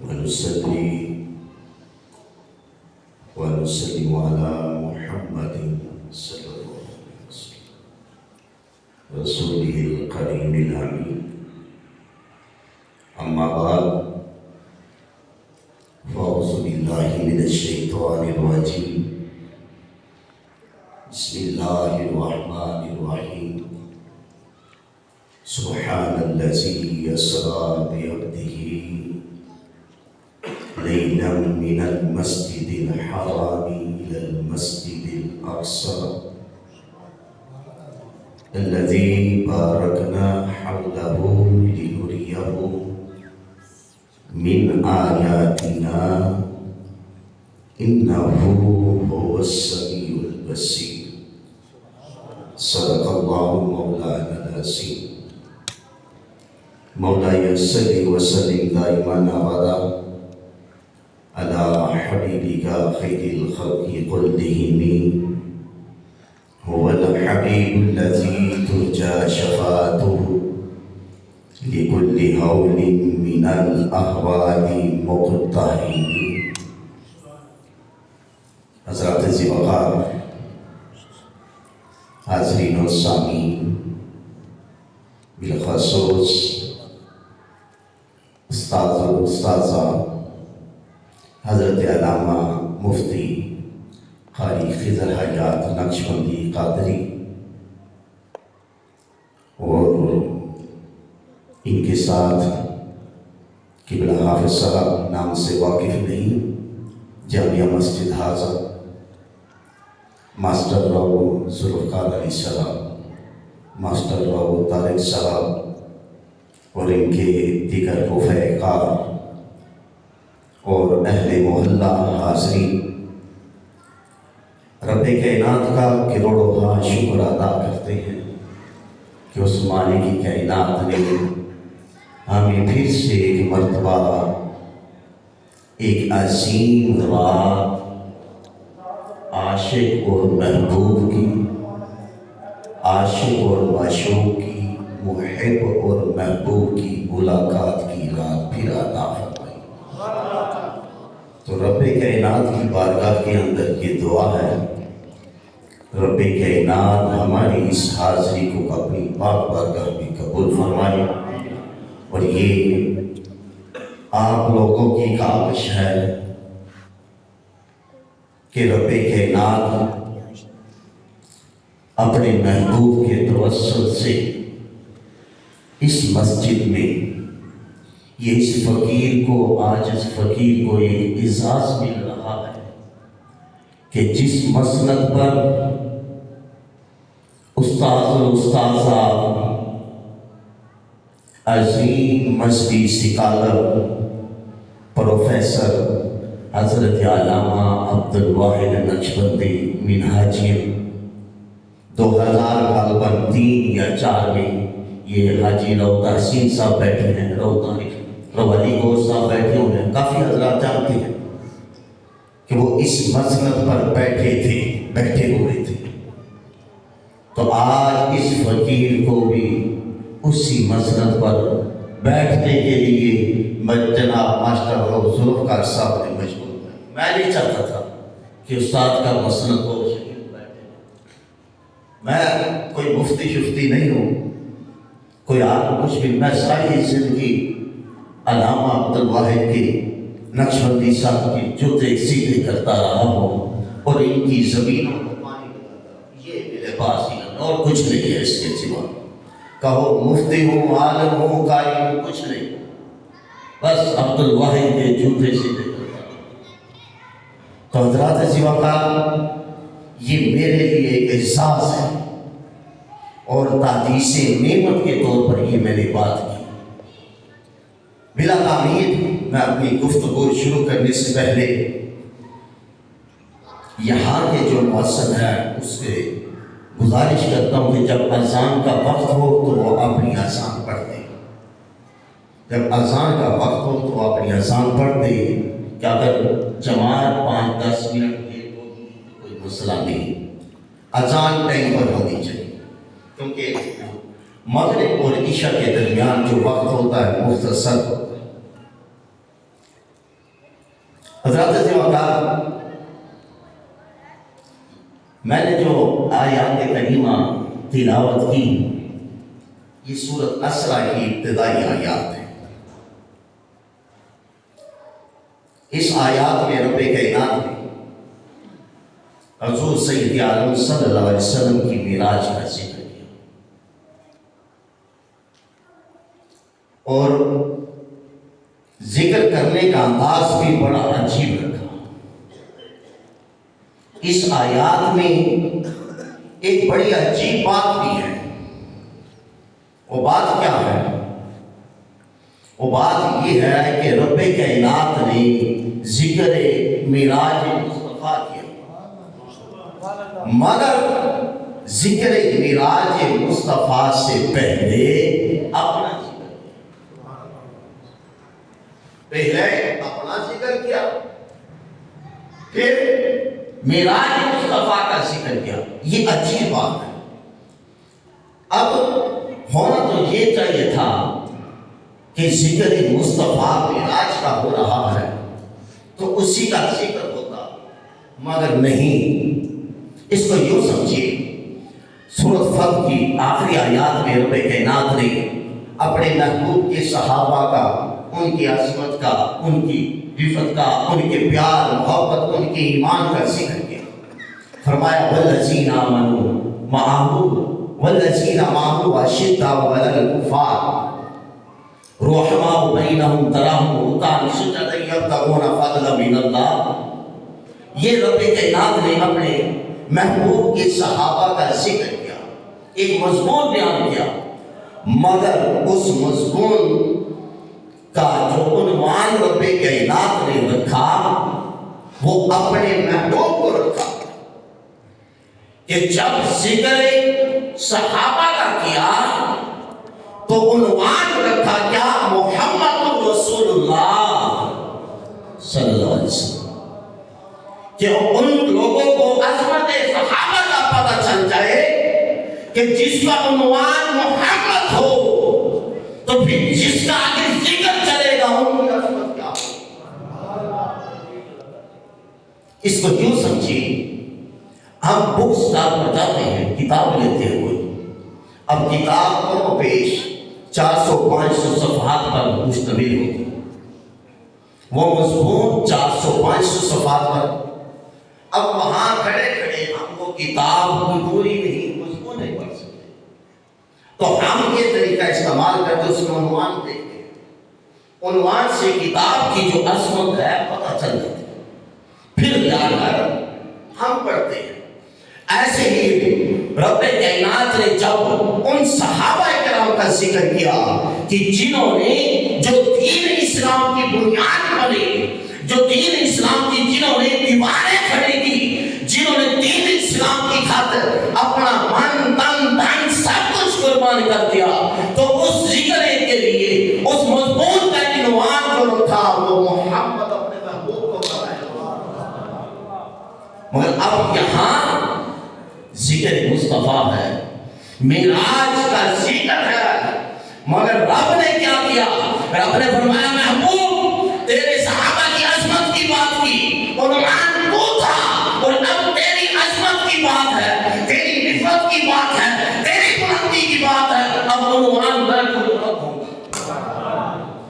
ونصلي ونسلم على محمد صلى الله عليه وسلم رسوله الكريم الأمين. أما بعد فأعوذ بالله من الشيطان الرجيم. بسم الله الرحمن الرحيم. سبحان الذي يسرى بعبده ليلا من المسجد الحرام إلى المسجد الأقصى الذي باركنا حوله لنريه من آياتنا إنه هو السميع البصير. صدق الله مولانا العظيم. مولاي صل وسلم دائما أبدا على حبيبك خير الخلق كلهم. هو الحبيب الذي ترجى شفاعته لكل هول من الأهوال مقتحم. حضرات ذی وقار، حاضرین و سامعین، بالخصوص استاذ و استاذہ حضرت علامہ مفتی قاری خضر حیات نقشبندی قادری اور ان کے ساتھ قبلہ حافظ صاحب نام سے واقف نہیں، جامعہ مسجد حاضر ماسٹر راؤ ذوالفقار علی صاحب، ماسٹر راؤ طارق صاحب اور ان کے دیگر رفقا کار اور اہل محلہ حاضرین، رب کائنات کا کروڑوں شکر ادا کرتے ہیں کہ اس مالک کی کائنات نے ہمیں پھر سے ایک مرتبہ ایک عظیم رات عاشق اور محبوب کی، عاشق اور معشوق کی، محب اور محبوب کی ملاقات کی رات پھر عطا فرمائی. تو رب کائنات کی بارگاہ کے اندر یہ دعا ہے، رب کائنات ہماری اس حاضری کو اپنی پاک بارگاہ میں قبول فرمائے. اور یہ آپ لوگوں کی کاوش ہے کہ رب کائنات اپنے محبوب کے توسل سے اس مسجد میں یہ اس فقیر کو، آج اس فقیر کو ایک اعزاز مل رہا ہے کہ جس مسند پر استاذ و استاذہ عظیم مذہبی سکالر پروفیسر حضرت علامہ عبدالواحد نقشبندی منہاجی 2003 یا 4 میں یہ حاجی رو تحسین صاحب بیٹھے ہیں، رو علی گوش صاحب بیٹھے ہوئے ہیں، کافی حضرات جانتے ہیں کہ وہ اس مسند پر بیٹھے ہوئے تھے. تو آج اس فقیر کو بھی اسی مسند پر بیٹھنے کے لیے جناب ماسٹر ذوالفقار صاحب نے مجبور کیا. میں نہیں چاہتا تھا کہ استاد کا مسند ہو شکیل بیٹھے. میں کوئی مفتی شفتی نہیں ہوں، کوئی عالم کچھ بھی، میں ساری زندگی علامہ عبدالواحد کے نقشبندی صاحب کی جوتے سیدھے کرتا رہا ہوں اور ان کی زمینوں کو پانی لگاتا رہا. یہ میرے پاس ہی اور کچھ نہیں ہے اس کے سوا. کہو مفتی ہوں، عالم ہوں، قاری ہوں، کچھ نہیں، بس عبدالواحد کے جوتے سیدھے کرتا رہا. تو حضرات ذی وقار، یہ میرے لیے ایک احساس ہے اور تحدیث نعمت کے طور پر یہ میں نے بات کی. بلا تامید میں اپنی گفتگو شروع کرنے سے پہلے یہاں کے جو مؤذن ہے اس سے گزارش کرتا ہوں کہ جب اذان کا وقت ہو تو وہ اپنی اذان پڑھ دے. جب اذان کا وقت ہو تو اپنی اذان پڑھ دے کہ اگر جماعت 5-10 منٹ لیٹ ہوگی تو کوئی مسئلہ نہیں. اذان ٹائم پر ہونی چاہیے، کیونکہ مغرب اور عشاء کے درمیان جو وقت ہوتا ہے مختصر ہوتا ہے. حضرات عزیز وقار، میں نے جو آیات کریمہ تلاوت کی، یہ سورۃ اسرا کی ابتدائی آیات ہیں۔ اس آیات میں رب کائنات نے حضور سید عالم صلی اللہ علیہ وسلم کی معراج کا ذکر کیا، اور ذکر کرنے کا انداز بھی بڑا عجیب رکھا۔ اس آیات میں ایک بڑی عجیب بات بھی ہے۔ وہ بات کیا ہے؟ وہ بات یہ ہے کہ رب کائنات نے ذکر معراج مصطفیٰ کیا، مگر ذکر معراج مصطفیٰ سے پہلے اپنا ذکر کیا، پھر معراج مصطفیٰ کا ذکر کیا۔ یہ عجیب بات ہے۔ اب ہونا تو یہ چاہیے تھا کہ ذکر مصطفیٰ معراج کا ہو رہا ہے تو اسی کا ذکر ہوتا، مگر نہیں۔ اس کو یوں سمجھیے، سورۃ فتح کی آخری آیات میں رب کائنات نے اپنے محبوب کے صحابہ کا، ان کی عظمت کا، ان کی رفت کا، ان کے پیار محبت، ان کے ایمان کا ذکر کیا۔ فرمایا والذین آمنوا معہ والذین معہ اشداء علی الکفار رحماء بینہم تراہم رکعا سجدا یبتغون فضلا من اللہ۔ یہ رب کائنات نے اپنے محبوب کے صحابہ کا ذکر کیا، ایک مضمون بیان کیا، مگر اس مضمون کا جو عنوان رب کائنات نے رکھا وہ اپنے محبوب کو رکھا، کہ جب ذکر صحابہ کا کیا تو عنوان رکھا کیا؟ محمد رسول اللہ صلی اللہ علیہ وسلم، کہ ان لوگوں کو عظمت صحابہ کا پتہ چل جائے کہ جس کا عنوان محمد ہو تو پھر جس کا آگے ذکر چلے گا ان کی عظمت کیا ہو۔ اس کو کیوں سمجھیے، ہم بک سٹار پر جاتے ہیں کتاب لیتے ہوئے، اب کتاب کو پیش 400-500 صفحات پر مشتمل ہوتی، وہ مضمون 400-500 صفحات پر، اب وہاں کھڑے کھڑے ہم کو کتاب کی پوری نہیں مضمون نہیں پڑھ سکتے، تو ہم یہ طریقہ استعمال کرتے اس میں عنوان دیکھتے ہیں، عنوان سے کتاب کی جو عظمت ہے پتہ چل جاتی ہے، پھر جا کر ہم پڑھتے ہیں۔ ایسے ہی رب کائنات نے جب ان صحابہ کرام کا ذکر کیا کہ جنہوں نے جو دین اسلام کی بنیاد بنے، جو دین اسلام کی جنہوں نے دیواریں کھڑی کی، جنہوں نے دین اسلام کی خاطر اپنا من تن دھن سب کچھ قربان کر دیا، تو اس ذکر کے لیے اس مضمون کا عنوان جو رکھا وہ محمد اپنے محبوب کو بتایا۔ مگر اب یہاں ذکر مصطفیٰ ہے، معراج کا ذکر ہے، مگر رب نے کیا کیا؟ رب نے فرمایا محبوب تیرے صحابہ کی عظمت کی بات کی، عنوان تو تھا، اور اب تیری عظمت کی بات ہے، تیری نفرت کی بات ہے، تیری بلندی کی بات ہے، اب عنوان میں خود رکھوں گا۔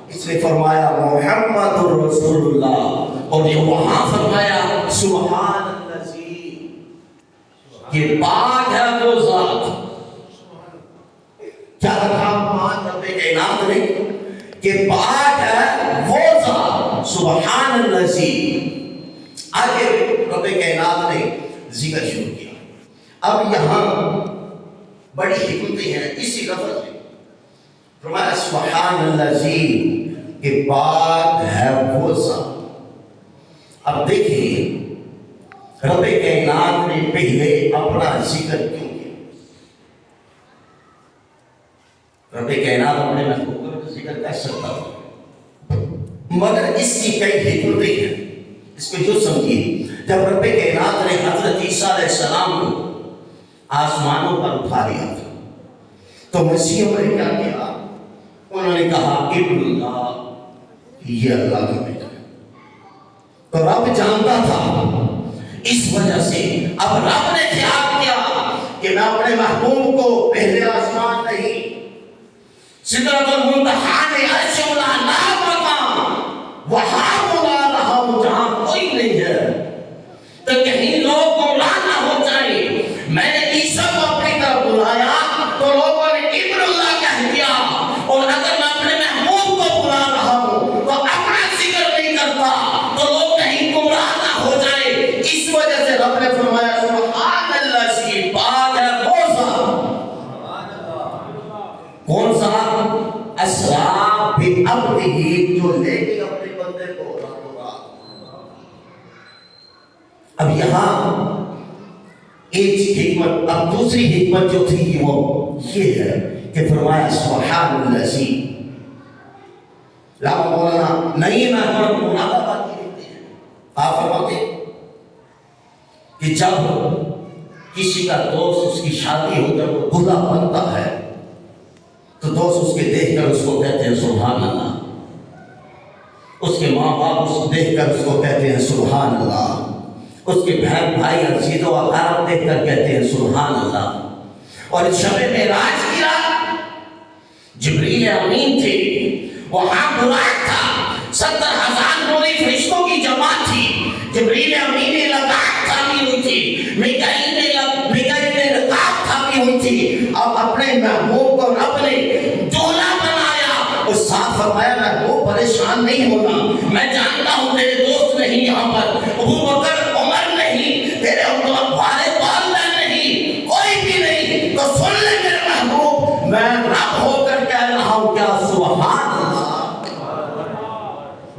اس نے فرمایا محمد رسول اللہ، اور یہ وہاں فرمایا سبحان کہ پاک ہے وہ ذات، کیا رکھا مان رب کائنات نے کہ پاک ہے وہ ذات، سبحان الذی۔ آگے رب کائنات نے ذکر شروع کیا۔ اب یہاں بڑی حکمتیں ہیں اسی لفظ میں، فرمایا سبحان الذی کہ پاک ہے وہ ذات۔ اب دیکھیں رب کائنات نے پہلے اپنا ذکر کیوں کیا؟ رب کائنات اپنے محبوب کا ذکر کر سکتا تھا، مگر اس کی کئی حکمتیں ہیں۔ اس کو جو سمجھیے، جب رب کائنات نے حضرت عیسیٰ علیہ السلام کو آسمانوں پر اٹھا لیا تھا تو مسیح نے کیا کیا؟ انہوں نے کہا ابن اللہ، یہ اللہ کا بیٹا ہے۔ تو رب جانتا تھا، اس وجہ سے اب رب نے خیال کیا کہ میں اپنے محبوب کو پہلے آسمان نہیں، سدرۃ المنتہا نے عرش اعلیٰ مقام وہاں بلا رہا ہوں جہاں کوئی نہیں ہے، تو کہیں لوگ گمراہ نہ ہو جائیں۔ میں نے عیسیٰ کو اپنی طرف بلایا تو لوگوں نے ابن اللہ کہہ دیا، اور اگر میں اپنے محبوب کو بلا رہا ہوں تو اپنا ذکر نہیں کرتا تو لوگ کہیں گمراہ نہ ہو جائیں۔ اس وجہ سے رب نے فرمایا سبحان اللہ سے پاک ہے کون سا اسرا بعبدہ، جو لے کے اپنے بندے کو راتوں رات۔ اب یہاں ایک حکمت، اب دوسری حکمت جو تھی وہ یہ ہے کہ فرمایا سبحان الذی، علامہ مولانا نئی محمد منادہ بات کرتے ہیں، آپ فرماتے کہ جب کسی کا دوست اس کی شادی ہو کر وہ دلہا بنتا ہے تو دوست اس کے دیکھ کر اس کو کہتے ہیں سبحان اللہ، اس کے ماں باپ اس کو دیکھ کر اس کو کہتے ہیں سبحان اللہ، اس کے بہن بھائی عزیز و اقارب دیکھ کر کہتے ہیں سبحان اللہ۔ اور شب معراج کی رات جبریل امین تھے، وہاں براق تھا، 70,000 نوری فرشتوں کی جماعت تھی، جبریل امین نے لگات تھامی ہوئی تھی، میکائیل نے رکاب تھامی ہوئی تھی۔ اب اپنے محبوب کو رب نے دولہ بنایا اور ساتھ فرمایا محبوب پریشان نہیں ہونا، میں جانتا ہوں تیرے دوست نہیں یہاں پر، ابو بکر عمر نہیں، تیرے والد والدہ نہیں، کوئی بھی نہیں، تو سن لے میرے محبوب، میں رب ہو کر کہہ رہا ہوں کیا سبحان اللہ،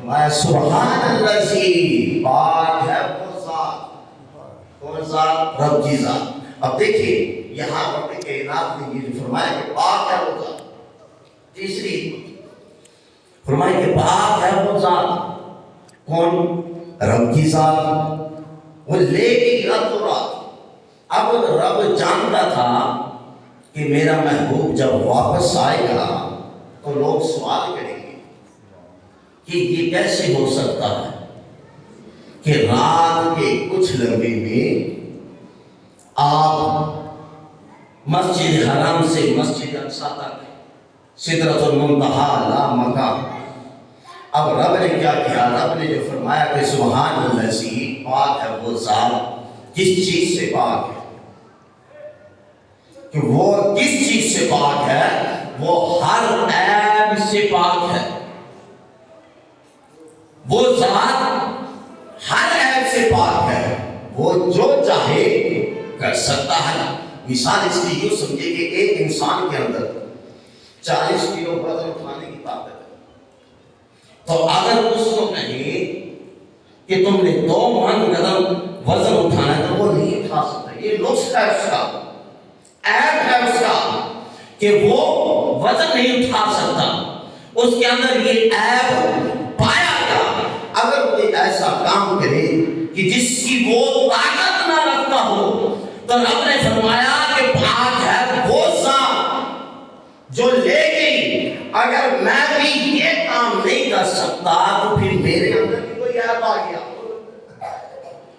میں سبحان اللہ سی پاک ہے کون سا رب کی ذات۔ اب دیکھیں یہاں رب کائنات نے یہ فرمایا کہ پاک ہے وہ ذات، تیسری فرمایا کہ پاک ہے وہ ذات، کون؟ رب کی ذات، وہ لے گئی رات و رات۔ اب رب جانتا تھا کہ میرا محبوب جب واپس آئے گا تو لوگ سوال کریں گے کہ یہ کیسے ہو سکتا ہے کہ رات کے کچھ لمحے میں آپ مسجد حرام سے مسجد اقصی تک سدرۃ المنتہا لا مقام۔ اب رب نے کیا کیا؟ رب نے جو فرمایا کہ سبحان الذی پاک ہے وہ ذات، جس چیز سے پاک ہے، کہ وہ کس چیز سے پاک ہے؟ وہ ہر عیب سے پاک ہے، وہ ذات ہر عیب سے پاک ہے، وہ جو چاہے کر سکتا ہے۔ مثال اس کی یوں سمجھے کہ ایک انسان کے اندر 40 کلو وزن اٹھانے کی طاقت ہے، تو اگر اس کو کہیں کہ تم نے 2 من وزن اٹھانا ہے تو وہ نہیں اٹھا سکتا۔ یہ نقص ہے اس کا، عیب ہے اس کا کہ وہ وزن نہیں اٹھا سکتا، اس کے اندر یہ عیب پایا گیا۔ اگر کوئی ایسا کام کرے کہ جس کی وہ طاقت نہ رکھتا ہو تو رب نے فرمایا کہ پاک ہے وہ ذات جو لے گئی۔ اگر میں بھی یہ کام نہیں کر سکتا تو پھر میرے اندر بھی کوئی عیب آ گیا،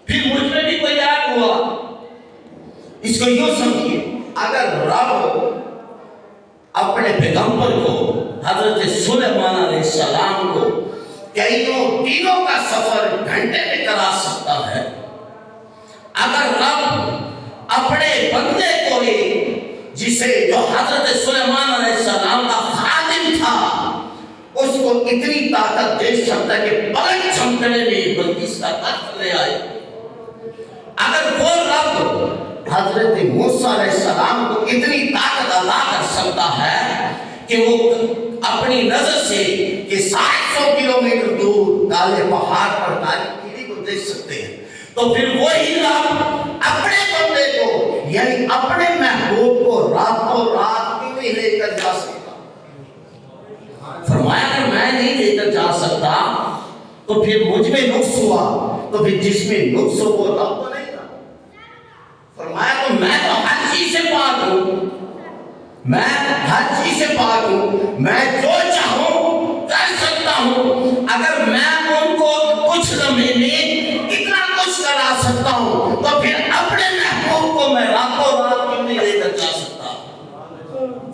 پھر مجھ میں بھی کوئی عیب ہوا۔ اس کو یوں سمجھیے، اگر رب اپنے پیغمبر کو حضرت سلیمان علیہ السلام کو کئیوں دنوں کا سفر گھنٹے میں کرا سکتا ہے، اگر رب اپنے بندے کو جسے جو حضرت سلیمان علیہ السلام کا خادم تھا اس کو اتنی طاقت دے سکتا ہے کہ پلک جھپکنے میں بلقیس کا قتل لے آئے، اگر وہ رب حضرت موسیٰ علیہ السلام کو اتنی طاقت عطا کر سکتا ہے کہ وہ اپنی نظر سے کہ 700 کلومیٹر دور کالے پہاڑ پر کالی کیڑی کو دیکھ سکتے ہیں، تو پھر وہی رب اپنے بندے کو یعنی اپنے محبوب کو راتوں رات کیوں نہیں لے کر جا سکتا؟ فرمایا کہ میں نہیں لے کر جا سکتا تو پھر مجھ میں نقص ہوا، تو پھر جس میں نقص ہو وہ رب تو نہیں تھا۔ فرمایا تو میں تو ہر چیز سے پاک ہوں، میں ہر چیز سے پاک ہوں، میں جو چاہوں کر سکتا ہوں۔ اگر میں ان کو کچھ لمحے میں سکتا ہوں تو پھر اپنے محبوب کو میں راتوں رات کیوں نہیں لے کر جا سکتا؟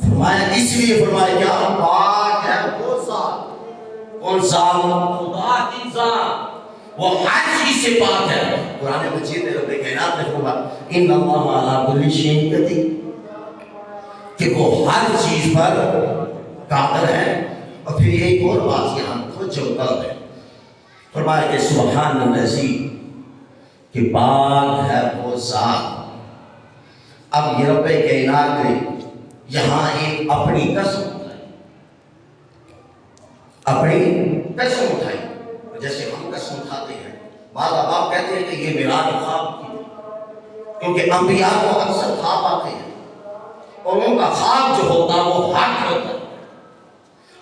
فرمایا اس لیے فرمایا کیا پاک ہے وہ ذات، کون ذات؟ خدا کی ذات، وہ ہر چیز سے پاک ہے۔ قرآن مجید میں رب کائنات نے فرمایا ان اللہ علی کل شیء قدیر، کہ وہ ہر چیز پر قادر ہے۔ اور پھر ایک اور بات یہاں توجہ طلب ہے، فرمایا کہ سبحان الذی، کہ پاک ہے وہ ذات۔ اب یہ رب کائنات نے یہاں ایک اپنی قسم اٹھائی، اپنی قسم اٹھائی، جیسے ہم قسم اٹھاتے ہیں۔ بعض آپ کہتے ہیں کہ یہ میراج خواب کی، کیونکہ انبیاء کو اکثر خواب آتے ہیں اور ان کا خواب جو ہوتا ہے وہ حق ہوتا ہے،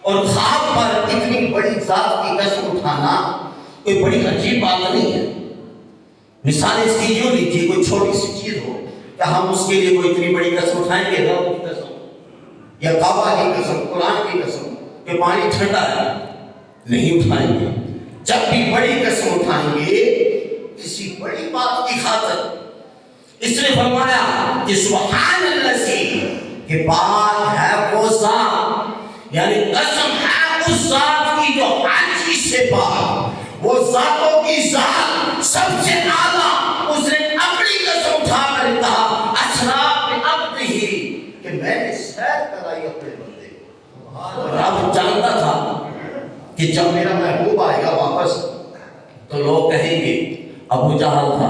اور خواب پر اتنی بڑی ذات کی قسم اٹھانا کوئی بڑی عجیب بات نہیں ہے۔ مثال اس کی یوں لیجیے، کوئی چھوٹی سی چیز ہو، کیا ہم اس کے لیے کوئی اتنی بڑی قسم اٹھائیں گے؟ رب کی قسم یا کعبہ کی قسم، قرآن کی قسم کہ پانی ٹھنڈا ہے، نہیں اٹھائیں گے۔ جب بھی بڑی قسم اٹھائیں گے کسی بڑی بات کی خاطر، اس نے فرمایا کہ سبحان الذی، کہ پاک ہے وہ ذات، یعنی قسم ہے اس ذات کی جو ہر چیز سے پاک، وہ ذاتوں کی ذات سب سے اعلیٰ۔ اس نے اپنی قسم اٹھا کر کہا اسریٰ بعبدہ، کہ میں نے سیر کرائی اپنے بندے کو۔ رب جانتا تھا کہ جب میرا محبوب آئے گا واپس تو لوگ کہیں گے ابو جہل تھا،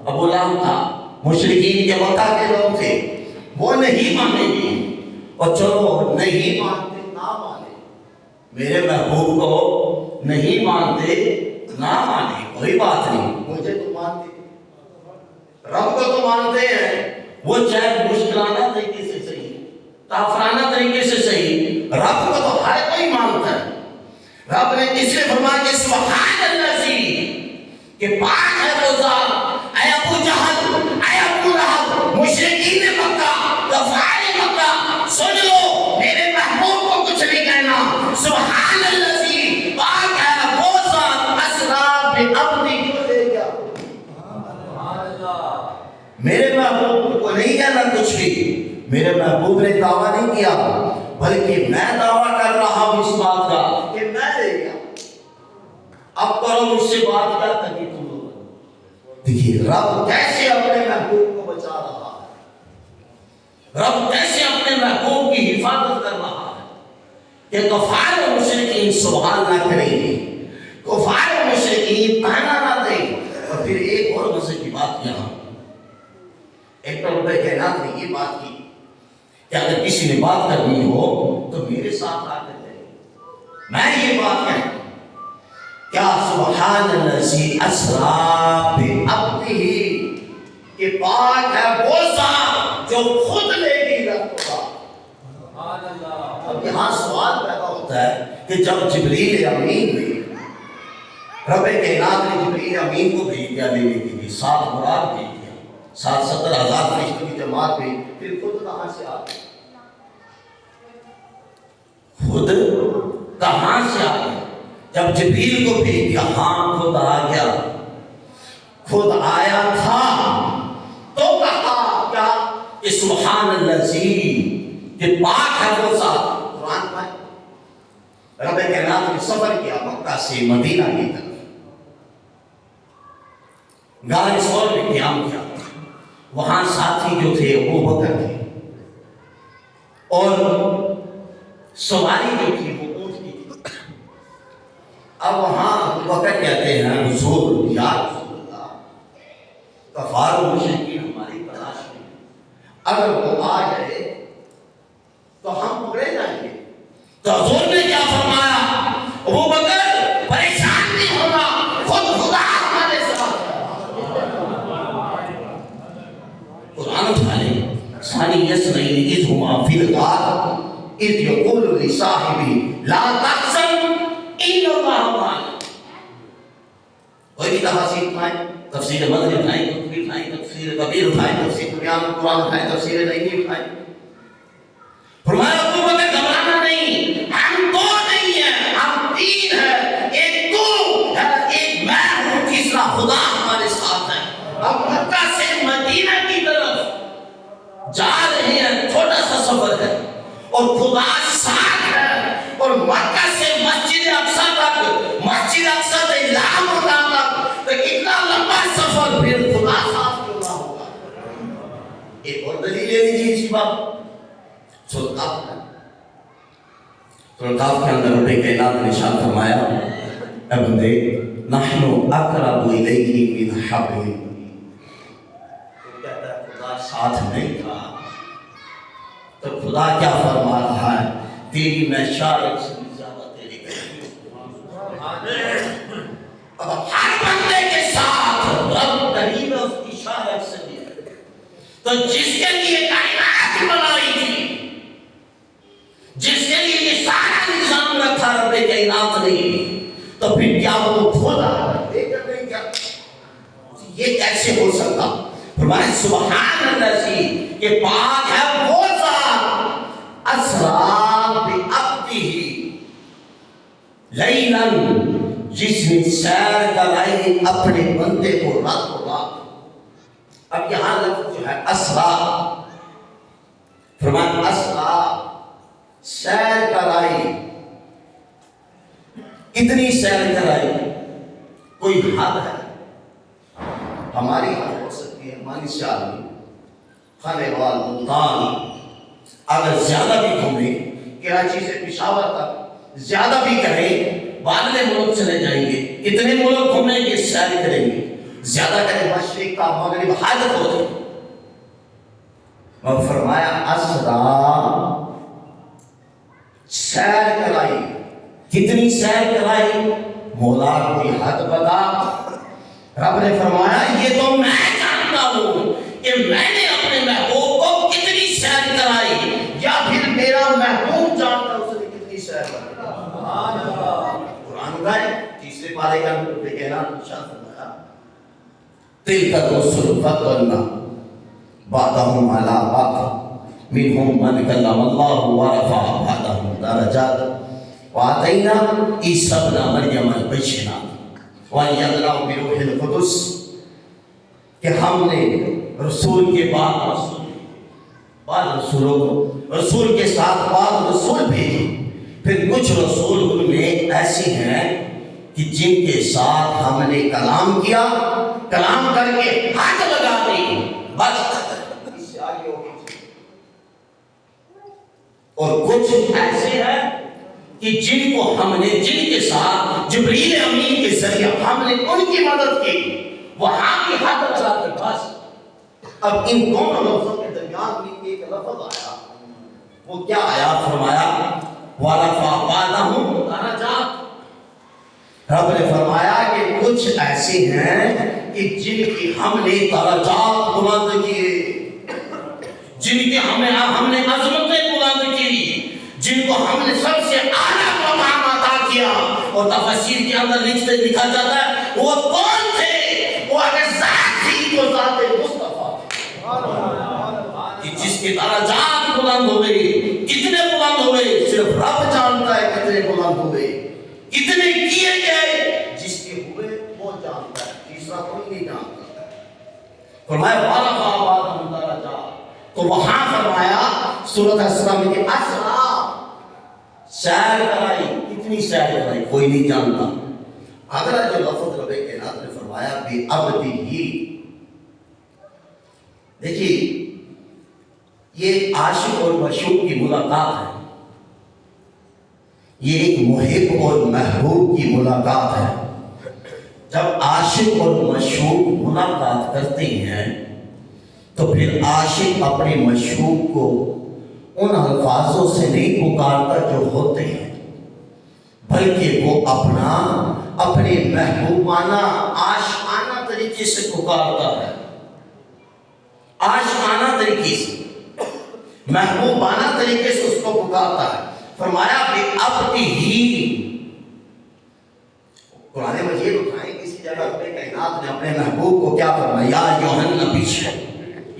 ابو لہب تھا، مشرکین کے مکہ کے لوگ تھے، وہ نہیں مانیں گے۔ اور چلو نہیں مانتے نہ مانے، میرے محبوب کو نہیں مانتے نہ مانے، کوئی بات نہیں، مجھے تو مانتے، رب کو تو مانتے ہیں، وہ چاہے مشکلانہ طریقے سے صحیح، کافرانہ طریقے سے صحیح، رب کو تو ہر کوئی مانتا ہے۔ رب نے اس لیے فرمایا کہ سبحان الذی، کہ پاک ہے وہ ذات۔ اے ابو جہل، اے ابو لہب، مشرکین مکہ، کفار مکہ، سن لو، میرے محبوب کو کچھ نہیں کہنا۔ سبحان الذی، پاک ہے وہ ذات، اسریٰ بعبدہ، کیوں لے گیا؟ میرے محبوب کو نہیں کہنا کچھ بھی، میرے محبوب نے دعویٰ نہیں کیا، بلکہ میں دعویٰ کر رہا ہوں اس بات کا کہ میں لے گیا۔ اب کرو مجھ سے بات کیا کرنی تم لوگ۔ دیکھیے رب کیسے اپنے محبوب کو بچا رہا ہے، رب کیسے اپنے محبوب کی حفاظت کر رہا ہے کہ کفار و مشرکین سوال نہ کریں گے، کفار و مشرکین طعنہ نہ دیں۔ اور پھر ایک اور مزے کی بات یہاں، ایک تو رب کائنات نے یہ بات کی کہ اگر کسی نے بات کرنی ہو تو میرے ساتھ آ کر کرے، میں یہ بات کہوں کیا سبحان الذی اسریٰ بعبدہ، کہ پاک ہے وہ ذات جو خود لے گی رب کا۔ اب یہاں سوال پیدا ہوتا ہے کہ جب جبریل امین نے، رب کائنات نے جبریل امین کو بھیج دیا لینے کے لیے، 7 براق بھیج دیا، 70,000 فرشتوں کی جماعت میں، پھر خود کہاں سے آ گیا؟ خود کہاں سے آ گیا؟ جب جبریل کو بھیج دیا، ہاں خود آ گیا، خود آیا تھا تو کہا کیا کہ سبحان الذی، کہ پاک ہے وہ ذات۔ قرآن پڑھیں، رب کائنات نے سفر کیا مکہ سے مدینہ کی طرف، غار ثور میں قیام کیا، وہاں ساتھی جو تھے ابو بکر تھے، اور سواری جو تھی وہ اونٹ کی تھی۔ اب وہاں ابو بکر کہتے ہیں حضور یا رسول اللہ، کفار و مشرکین ہماری تلاش میں، اگر وہ آ گئے تو ہم پکڑے جائیں گے۔ تو حضور نے کیا فرمایا؟ ابو بکر پریشان نہیں ہونا، خود خدا ہمارے ساتھ ہے۔ قرآن اٹھا لیں، ثانی یسنین اذ ہما فی الغار اذ یقول لصاحبہ لا تحزن ان اللہ معنا۔ کوئی بھی تفاسیر اٹھائیں، تفسیر مدنی اٹھائیں، قرطبی اٹھائیں، تفسیر کبیر اٹھائیں، تفسیر بیان قرآن اٹھائیں، تفسیر نعیمی اٹھائیں، فرمایا ابو بکر گھبرانا نہیں، ہم دو نہیں ہیں، ہم 3 ہیں، ایک تو ہے، ایک میں ہوں، تیسرا خدا ہمارے ساتھ ہے۔ سورۃ قاف کے اندر رب کائنات نے ارشاد فرمایا اے بندے نحن اقرب الیہ من حبل الورید، تو کہتا ہے خدا ساتھ نہیں تھا تو خدا کیا فرما رہا ہے، تیری میں شارک سے بھی زیادہ تیری قریب ہوں۔ اب ہر بندے کے ساتھ رب قریب ہے اس کی شارک سے بھی، تو جس کے لیے کائنات بنائی تھی، جس کے لیے یہ سارا نظام رکھا رب کائنات نے، تو پھر کیا وہ بھولا یہ کیسے ہو سکتا؟ فرمایا سبحان اللہ کہ پاک ہے وہ ذات اسریٰ بعبدہ لیلاً، جس نے سیر کرائی اپنے بندے کو راتوں رات۔ اب یہاں لفظ جو ہے اسریٰ، فرمایا اسریٰ سیر کرائی، کتنی سیر کرائی؟ کوئی حد ہے؟ ہماری حد ہو سکتی ہے، ہماری شادی خانے وال ملتان اگر زیادہ بھی گھومیں، کراچی سے پشاور تک زیادہ بھی کریں، بعد میں ملک چلے جائیں گے، اتنے ملک گھومیں گے، سیر کریں گے، زیادہ کریں مشرق کا مغرب حد ہو جائے۔ اور فرمایا اسریٰ سیر کرائی، کتنی سیر کرائی؟ مولا کوئی حد بتا۔ رب نے فرمایا یہ تو میں جانتا ہوں کہ میں نے اپنے محبوب کو کتنی سیر کرائی، یا پھر میرا محبوب جانتا اس نے کتنی سیر کرائی۔ قرآن کا ہے تیسرے پارے کا اندر پہ کہنا ارشاد فرمایا تلک الرسل فضلنا بعضهم علی بعض منهم من کلم اللہ ورفع بعضهم درجات وآتینا عیسی ابن مریم البشرى وَأَيَّدْنَاهُ بِرُوحِ الْقُدُسِ، کہ ہم نے رسول کے بعد رسولوں کو رسول کے ساتھ بعد رسول بھیجے، پھر کچھ رسول ان میں ایسے ہیں کہ جن کے ساتھ ہم نے کلام کیا، کلام کر کے حد لگا دی، بس اس سے آگے ہو گئی۔ اور کچھ ایسے ہیں کہ جن کو ہم نے، جن کے ساتھ جبریل امین کے ذریعے ہم نے ان کی مدد کی، وہاں کی حد لگا کے بس۔ اب ان دونوں لفظوں کے درمیان بھی ایک لفظ آیا، وہ کیا آیا؟ فرمایا وَرَفَعَ بَعْضَهُمْ دَرَجَاتٍ، رب نے فرمایا کہ کچھ ایسے ہیں کہ جن کی ہم نے درجات بلند کیے، جن کی ہم نے عظمتیں بلند کی، جن کو ہم نے سب سے اعلیٰ مقام عطا کیا۔ اور تفسیر کے اندر لکھا جاتا ہے وہ کون تھے؟ وہ اگر ذات تھی تو ذات مصطفیٰ، جس کے درجات بلند ہوئے، کتنے بلند ہوئے صرف رب جانتا ہے، کتنے بلند ہوئے، کتنے کیے گئے، جس کے ہوئے وہ جانتا ہے، تیسرا کوئی نہیں جانتا۔ فرمایا وَرَفَعَ بَعْضَهُمْ دَرَجَاتٍ، تو وہاں فرمایا سورۃ اسراء میں کہ اسراء سیر کرائی، کتنی سیر کرائی کوئی نہیں جانتا۔ اگلا جو لفظ رب کائنات نے فرمایا بعبدہ، دیکھیے یہ عاشق اور معشوق کی ملاقات ہے، یہ ایک محب اور محبوب کی ملاقات ہے۔ جب عاشق اور معشوق ملاقات کرتے ہیں تو پھر عاشق اپنے معشوق کو ان الفاظوں سے نہیں پکارتا جو ہوتے ہیں، بلکہ وہ اپنے محبوبانہ عاشقانہ طریقے سے پکارتا ہے، عاشقانہ طریقے سے، محبوبانہ طریقے سے اس کو پکارتا ہے۔ فرمایا بعبدہ، قرآن مجید اٹھائیں کسی جگہ رب کائنات نے اپنے محبوب کو کیا فرمایا؟ یا ایھا النبی،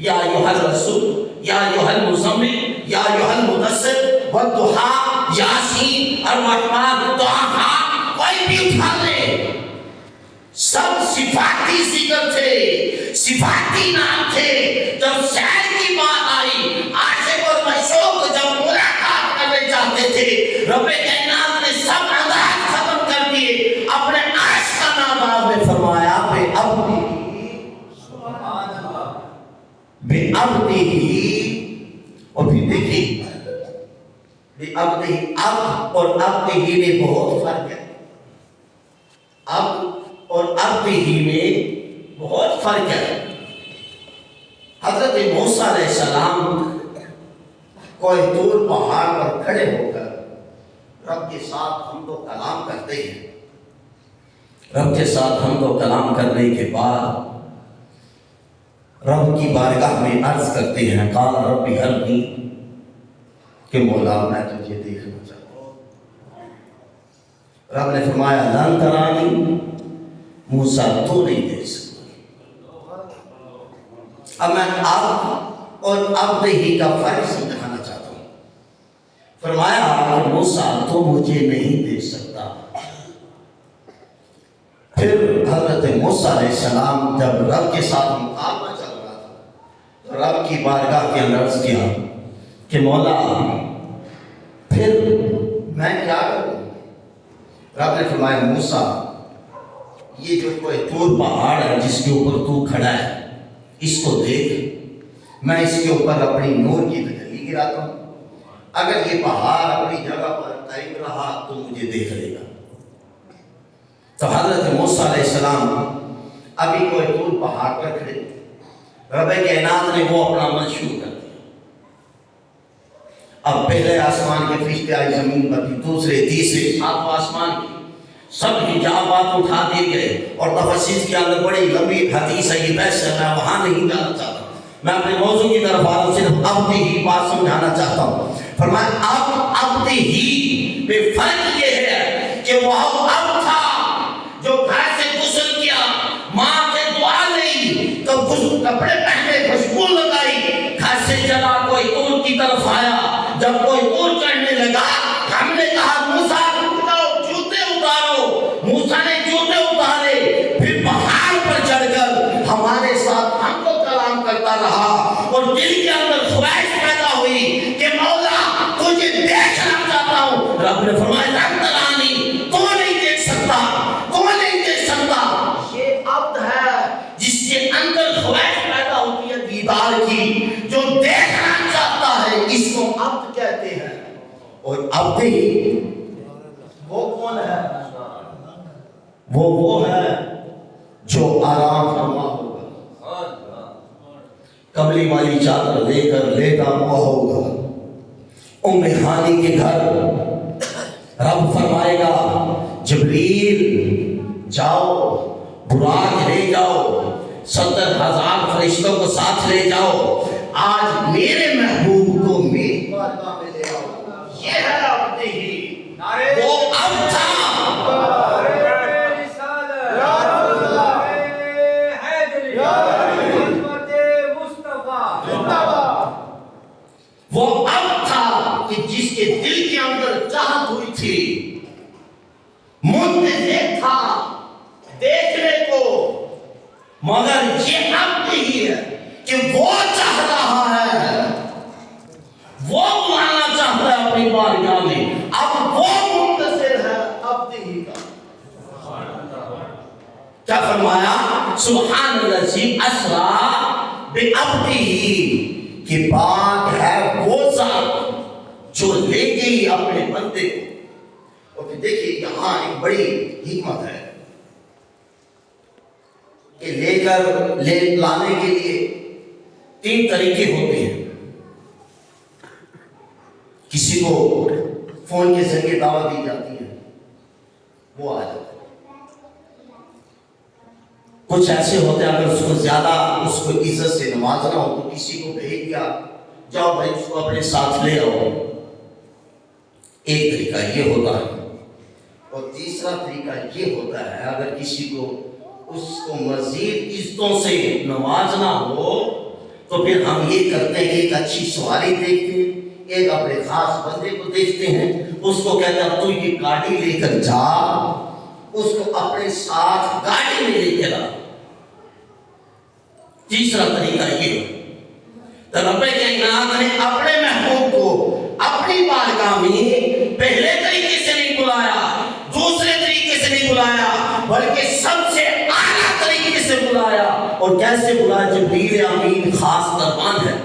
یا ایھا الرسول، یا ایھا المزمل، یا ایھا المدثر والضحیٰ، یاسین، الرحمن، طٰہٰ، کوئی بھی اٹھا لے، سب صفاتی ذکر تھے، صفاتی نام تھے۔ جب سیر کی بات آئی، عاشق اور معشوق جب ملاقات کرنے جاتے تھے، رب کائنات نے سب انداز ختم کر دیے، اپنے عاشق کا نام آپ نے فرمایا بعبدہ، اور عبدہ میں بہت فرق ہے. اب اور عبدہ میں بہت فرق ہے. حضرت موسیٰ علیہ السلام کوہ طور پہاڑ پر کھڑے ہو کر رب کے ساتھ ہم کو کلام کرتے ہیں. رب کے ساتھ ہم کو کلام کرنے کے بعد رب کی بارگاہ میں عرض کرتے ہیں قال رب ارنی کہ مولا میں تجھے دیکھنا چاہتا ہوں. رب نے فرمایا لن ترانی، موسیٰ تو نہیں دیکھ سکتا. اب میں اب اور عبد ہی کا فرق سمجھانا چاہتا ہوں. فرمایا کہ موسیٰ تو مجھے نہیں دیکھ سکتا. پھر حضرت موسیٰ علیہ السلام جب رب کے ساتھ مقابلہ چل رہا تھا تو رب کی بارگاہ کے اندر عرض کیا کہ مولا پھر میں کیا کروں. رب نے فرمایا موسیٰ یہ جو کوئی طور پہاڑ ہے جس کے اوپر تو کھڑا ہے اس کو دیکھ. میں اس کے اوپر اپنی نور کی تجلی گراتا ہوں. اگر یہ پہاڑ اپنی جگہ پر قائم رہا تو مجھے دیکھ لے گا. تو حضرت موسیٰ علیہ السلام ابھی کوئی طور پہاڑ پر کھڑے. رب کائنات نے وہ اپنا عمل شروع کر دیا. اب پہلے آسمان کے فرشتے آئے زمین پر، دوسرے تیسرے ساتواں آسمان کی سب حجابات اٹھا دیے گئے. اور تفسیر کے اندر بڑی لمبی حدیث ہے، یہ بحث ہے، میں وہاں نہیں جانا چاہتا. میں اپنے موضوع کی طرف آ رہا ہوں، صرف عبد ہی بات سمجھانا چاہتا ہوں. فرمایا اب عبد ہی میں فرق یہ ہے کہ وہ اب تھا جو گھر سے غسل کیا، ماں سے دعا لی تو کپڑے پہنے، خوشبو لگائی، گھر سے چلا کوئی طور کی طرف آیا. جب کوئی طور چڑھنے لگا ہم نے کہا موسیٰ جوتے اتارو. موسیٰ نے جوتے اتارے، پھر پہاڑ پر چڑھ کر ہمارے ساتھ ہم کو کلام کرتا رہا. اور دل کے اندر خواہش پیدا ہوئی کہ مولا تجھے دیکھنا چاہتا ہوں. رب نے فرمایا لن ترانی، تو نہیں دیکھ سکتا، تو نہیں دیکھ سکتا. یہ عبد ہے جس کے اندر خواہش پیدا ہوتی ہے دیدار کی، جو دیکھنا چاہتا ہے، اس کو عبد کہتے ہیں. اور عبد ہی وہ کون ہے؟ وہ ہے جو آرام فرما ہوگا، کملی والی چادر لے کر لیٹا ہوا ہوگا. ام ہانی کے گھر رب فرمائے گا جبریل جاؤ، براق لے جاؤ، 70,000 فرشتوں کو ساتھ لے جاؤ، آج میرے محبوب کو میری بارگاہ میں لے آؤ. یہ ہے عبد ہی، وہ اب تھا. وہ اب تھا کہ جس کے دل کے اندر چاہت ہوئی تھی، منتظر تھا دیکھنے کو، مگر یہ عبد ہی ہے کہ وہ چاہ رہا ہے، وہ بلانا چاہتا ہے اپنی بارگاہ میں. اب وہ منتظر ہے عبد ہی کا. کیا فرمایا؟ سبحان الذی اسریٰ بعبدہ، کہ پاک ہے وہ ذات جو لے گئی اپنے بندے کو. اور دیکھیے یہاں ایک بڑی حکمت ہے کہ لے لانے کے لیے 3 طریقے ہوتے ہیں. کسی کو فون کے ذریعے دعوت دی جاتی ہے، وہ آ جاتا ہے. کچھ ایسے ہوتے ہیں اگر اس کو زیادہ اس کو عزت سے نوازنا ہو تو کسی کو بھیج دیا، جاؤ بھائی اس کو اپنے ساتھ لے آؤ. ایک طریقہ یہ ہوتا ہے. اور تیسرا طریقہ یہ ہوتا ہے اگر کسی کو اس کو مزید عزتوں سے نوازنا ہو تو پھر ہم یہ کرتے ہیں کہ ایک اچھی سواری دیکھتے ہیں، ایک اپنے خاص بندے کو دیکھتے ہیں، اس کو کہتا ہے تو یہ گاڑی لے کر جا، اس کو اپنے ساتھ گاڑی میں لے کے لا. تیسرا طریقہ یہ تو رب کائنات نے اپنے محبوب کو اپنی بارگاہ میں پہلے طریقے سے نہیں بلایا، دوسرے طریقے سے نہیں بلایا، بلکہ سب سے اعلیٰ طریقے سے بلایا. اور کیسے بلایا؟ جبریل امین خاص دربان ہے،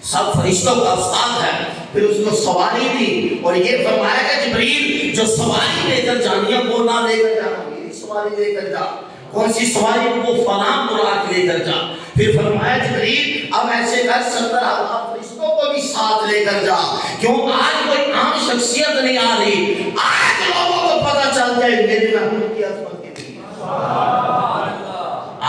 سب فرشتوں کا استاد ہے. پھر اس کو سواری دی اور یہ فرمایا کہ جبریل جو سواری لے کر جانی ہے وہ نہ لے کر جانا، میری سواری لے کر جا. کون سی سواری؟ وہ فلاں براق لے کر جا. پھر فرمایا جبریل اب ایسے کر 70,000 فرشتوں کو بھی ساتھ لے کر جا، کیوں آج کوئی عام شخصیت نہیں آ رہی، آج لوگوں کو پتہ چل جائے میرے محبوب کی عظمت کتنی ہے.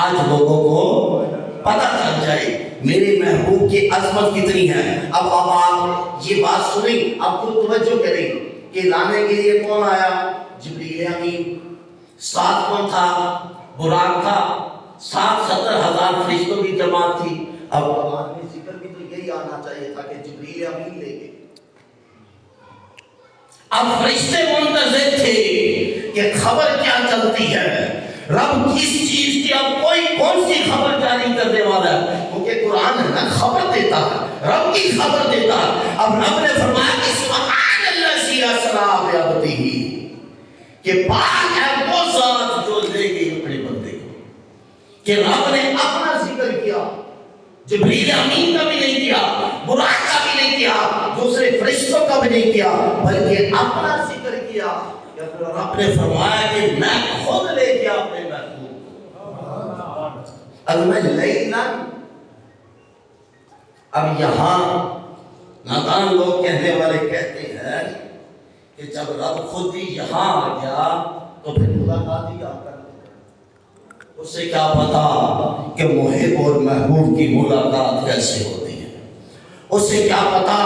آج لوگوں کو پتہ چل جائے میرے محبوب کی عظمت کتنی ہے. اب آپ یہ بات سنیں، اب خود توجہ کریں کہ لانے کے لیے کون آیا؟ جبریل امین. ساتھ کون تھا؟ براق تھا. 70,000 فرشتوں کی جماعت تھی. اب قرآن میں ذکر بھی تو یہی آنا چاہیے تھا کہ جبریل امین لے گئے. اب فرشتے منتظر تھے کہ خبر کیا چلتی ہے، رب کس چیز کی اب کون سی خبر جاری کرنے والا ہے، کیونکہ قرآن ہے نا خبر دیتا ہے، رب کی خبر دیتا ہے. اب رب نے فرمایا کہ سبحان الذی اسریٰ بعبدہ، کہ پاک ہے وہ ذات جو لے گئی اپنے بندے کو. کہ رب نے اپنا ذکر کیا، جبریل امین کا بھی نہیں کیا، براق کا بھی نہیں کیا، دوسرے فرشتوں کا بھی نہیں کیا، بلکہ اپنا ذکر کیا. رب نے فرمایا کہ میں خود لے گیا اپنے محبوب کو. اب میں لیلاً، اب یہاں نادان لوگ کہنے والے کہتے ہیں کہ جب رب خود ہی یہاں آ گیا تو پھر ملاقات ہی آ کر اسے کیا پتا کہ محب اور محبوب کی ملاقات کیسے ہوتی ہے، اسے کیا پتا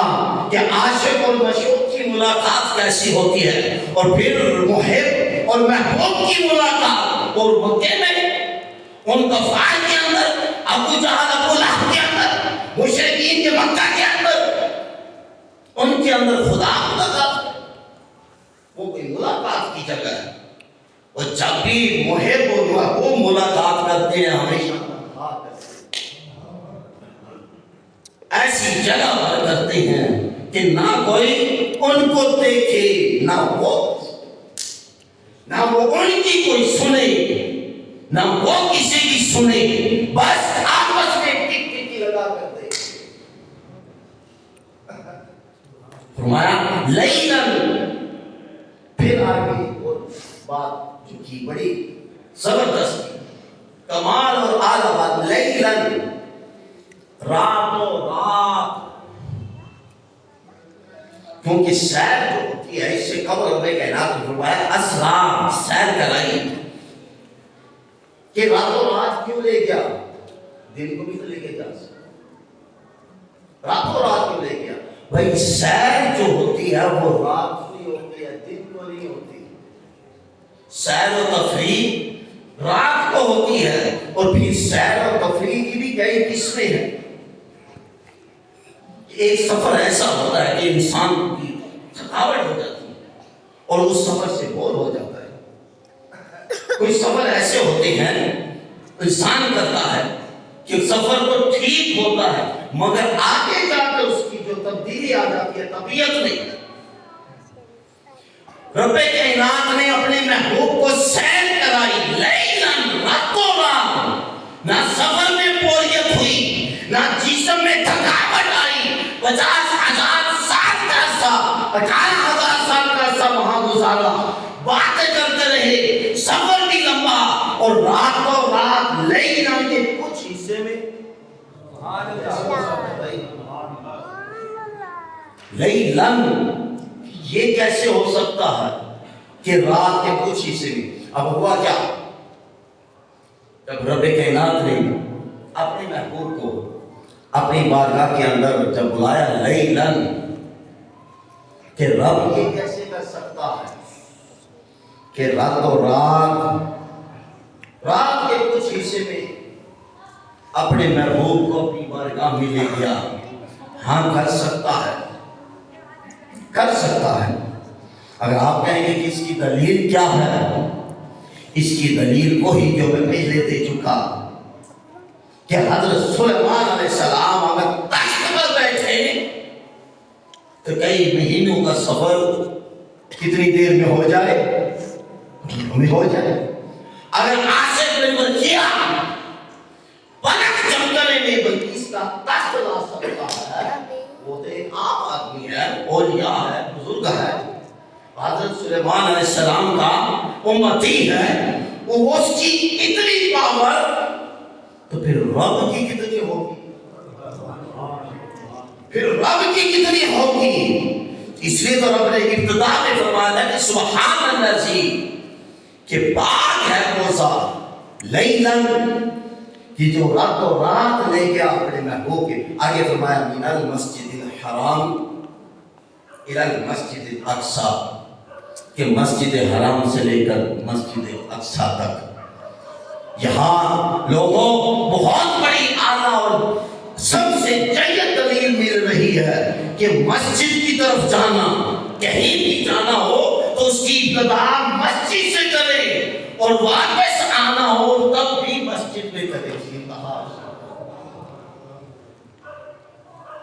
کہ عاشق اور مشوق کی ملاقات کیسی ہوتی ہے. اور پھر محب اور محبوب کی ملاقات، اور مکے میں ان کفار کے اندر، ابو جہل ابو لہب کے اندر، مشرکین کے مکہ کے اندر، ان کے اندر خدا ملاقات، وہ کوئی ملاقات کی جگہ ہے. اور جب بھی محب اور محبوب ملاقات کرتے ہیں ہمیشہ ایسی جگہ پر کرتے ہیں کہ نہ کوئی ان کو دیکھے، نہ وہ ان کی کوئی سنے، نہ وہ کسی کی سنے، بس آپس میں ٹک ٹکی لگا کرتے. فرمایا لیلاً. پھر آگے اور بات جو کی بڑی زبردست کمال اور اعلیٰ بات، لیلاً، راتوں رات. کیونکہ سیر جو ہوتی ہے اس سے قبل میں کہنا تو فرمایا اسرا، سیر کرائی. کہ راتوں رات کیوں لے گیا؟ دن کو بھی تو لے کے جا سکتا، راتوں رات کیوں لے گیا؟ بھائی سیر جو ہوتی ہے وہ رات کو ہی ہوتی ہے، دن کو نہیں ہوتی. سیر و تفریح رات کو ہوتی ہے. اور پھر سیر و تفریح کی بھی کئی قسمیں ہیں. ایک سفر ایسا ہوتا ہے کہ انسان کی تھکاوٹ ہو جاتی ہے اور اس سفر سے بور ہو جاتا ہے. کوئی سفر ایسے ہوتے ہیں انسان کرتا ہے کہ سفر تو ٹھیک ہوتا ہے مگر آگے جا کر اس کی جو تبدیلی آ جاتی ہے طبیعت نہیں. رب کائنات نے اپنے محبوب کو سیر کرائی لیلاً، راتوں رات. نہ سفر میں بوریت ہوئی، نہ جسم میں تھکاوٹ آئی. 50,000 سال کا عرصہ، 18,000 سال کا عرصہ وہاں گزارا، باتیں کرتے رہے، سفر بھی لمبا. اور راتوں رات لیلاً کے کچھ حصے میں لیلاً. یہ کیسے ہو سکتا ہے کہ رات کے کچھ حصے میں؟ اب ہوا کیا؟ جب رب کائنات نے اپنے محبوب کو اپنی بارگاہ کے اندر جب بلایا لیلاً، کہ رب یہ کیسے کر سکتا ہے کہ راتوں رات کے کچھ حصے میں اپنے محبوب کو اپنی بارگاہ میں لے گیا. ہاں کر سکتا ہے، کر سکتا ہے. اگر آپ کہیں گے کہ اس کی دلیل کیا ہے، اس کی دلیل وہی جو میں پہلے دے چکا کہ حضرت سلیمان علیہ السلام اگر تخت پر بیٹھے تو کئی مہینوں کا سفر کتنی دیر میں ہو جائے، ہو جائے. اگر آصف بن برقیہ پلک جم کر زمانے میں بلکہ اس کا تخت لا سکتا ہے وہ تو ایک عام آدمی ہے، اولیاء ہے، بزرگ ہے، حضرت سلیمان علیہ السلام کا امتی ہے، وہ اس کی اتنی پاور تو پھر رب کی کتنی ہوگی، پھر رب کی کتنی ہوگی۔ اس لیے تو رب نے ابتدا میں فرمایا تھا کہ سبحان الذی، کہ پاک ہے وہ ذات، لیلاً، کہ جو رات و رات لے کے اپنے محبوب کے آگے فرمایا من المسجد الحرام الی المسجد الاقصی، کہ مسجد حرام سے لے کر مسجد اقصی تک یہاں لوگوں بہت بڑی اعلیٰ اور سب سے جید دلیل مل رہی ہے کہ مسجد کی طرف جانا، کہیں بھی جانا ہو تو اس کی ابتدا مسجد سے کرے، اور واپس آنا ہو تب بھی مسجد میں کرے۔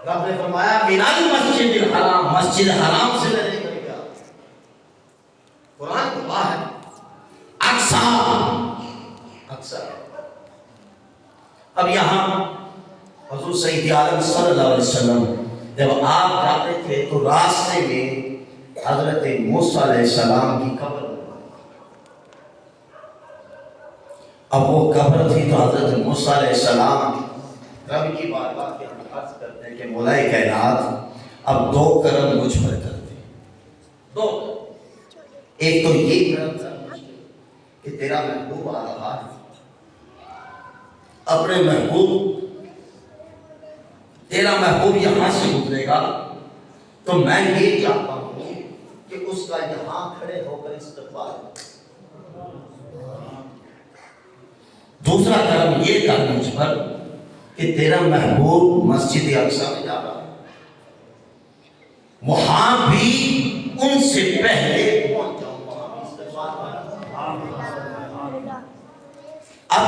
رب نے فرمایا من المسجد الحرام، مسجد حرام سے لے کر گیا، قرآن گواہ ہے، اقصی۔ اب یہاں حضور سید عالم صلی اللہ علیہ وسلم جب آپ جاتے تھے تو راستے میں حضرت موسیٰ علیہ السلام کی قبر، اب وہ قبر تھی تو حضرت موسیٰ علیہ السلام رب کی بارگاہ کے عرض کرتے ہیں کہ مولا کائنات اب دو کرم مجھ پر کر دے، دو، ایک تو یہ کرم کر کہ تیرا محبوب آ رہا ہے، اپنے محبوب، تیرا محبوب یہاں سے گزرے گا تو میں یہ چاہتا ہوں کہ اس کا یہاں کھڑے ہو کر استقبال۔ دوسرا کرم یہ کر مجھ پر کہ تیرا محبوب مسجد اقصی میں جا رہا ہے، وہاں بھی ان سے پہلے پہنچ جاؤں، وہاں بھی استقبال۔ اب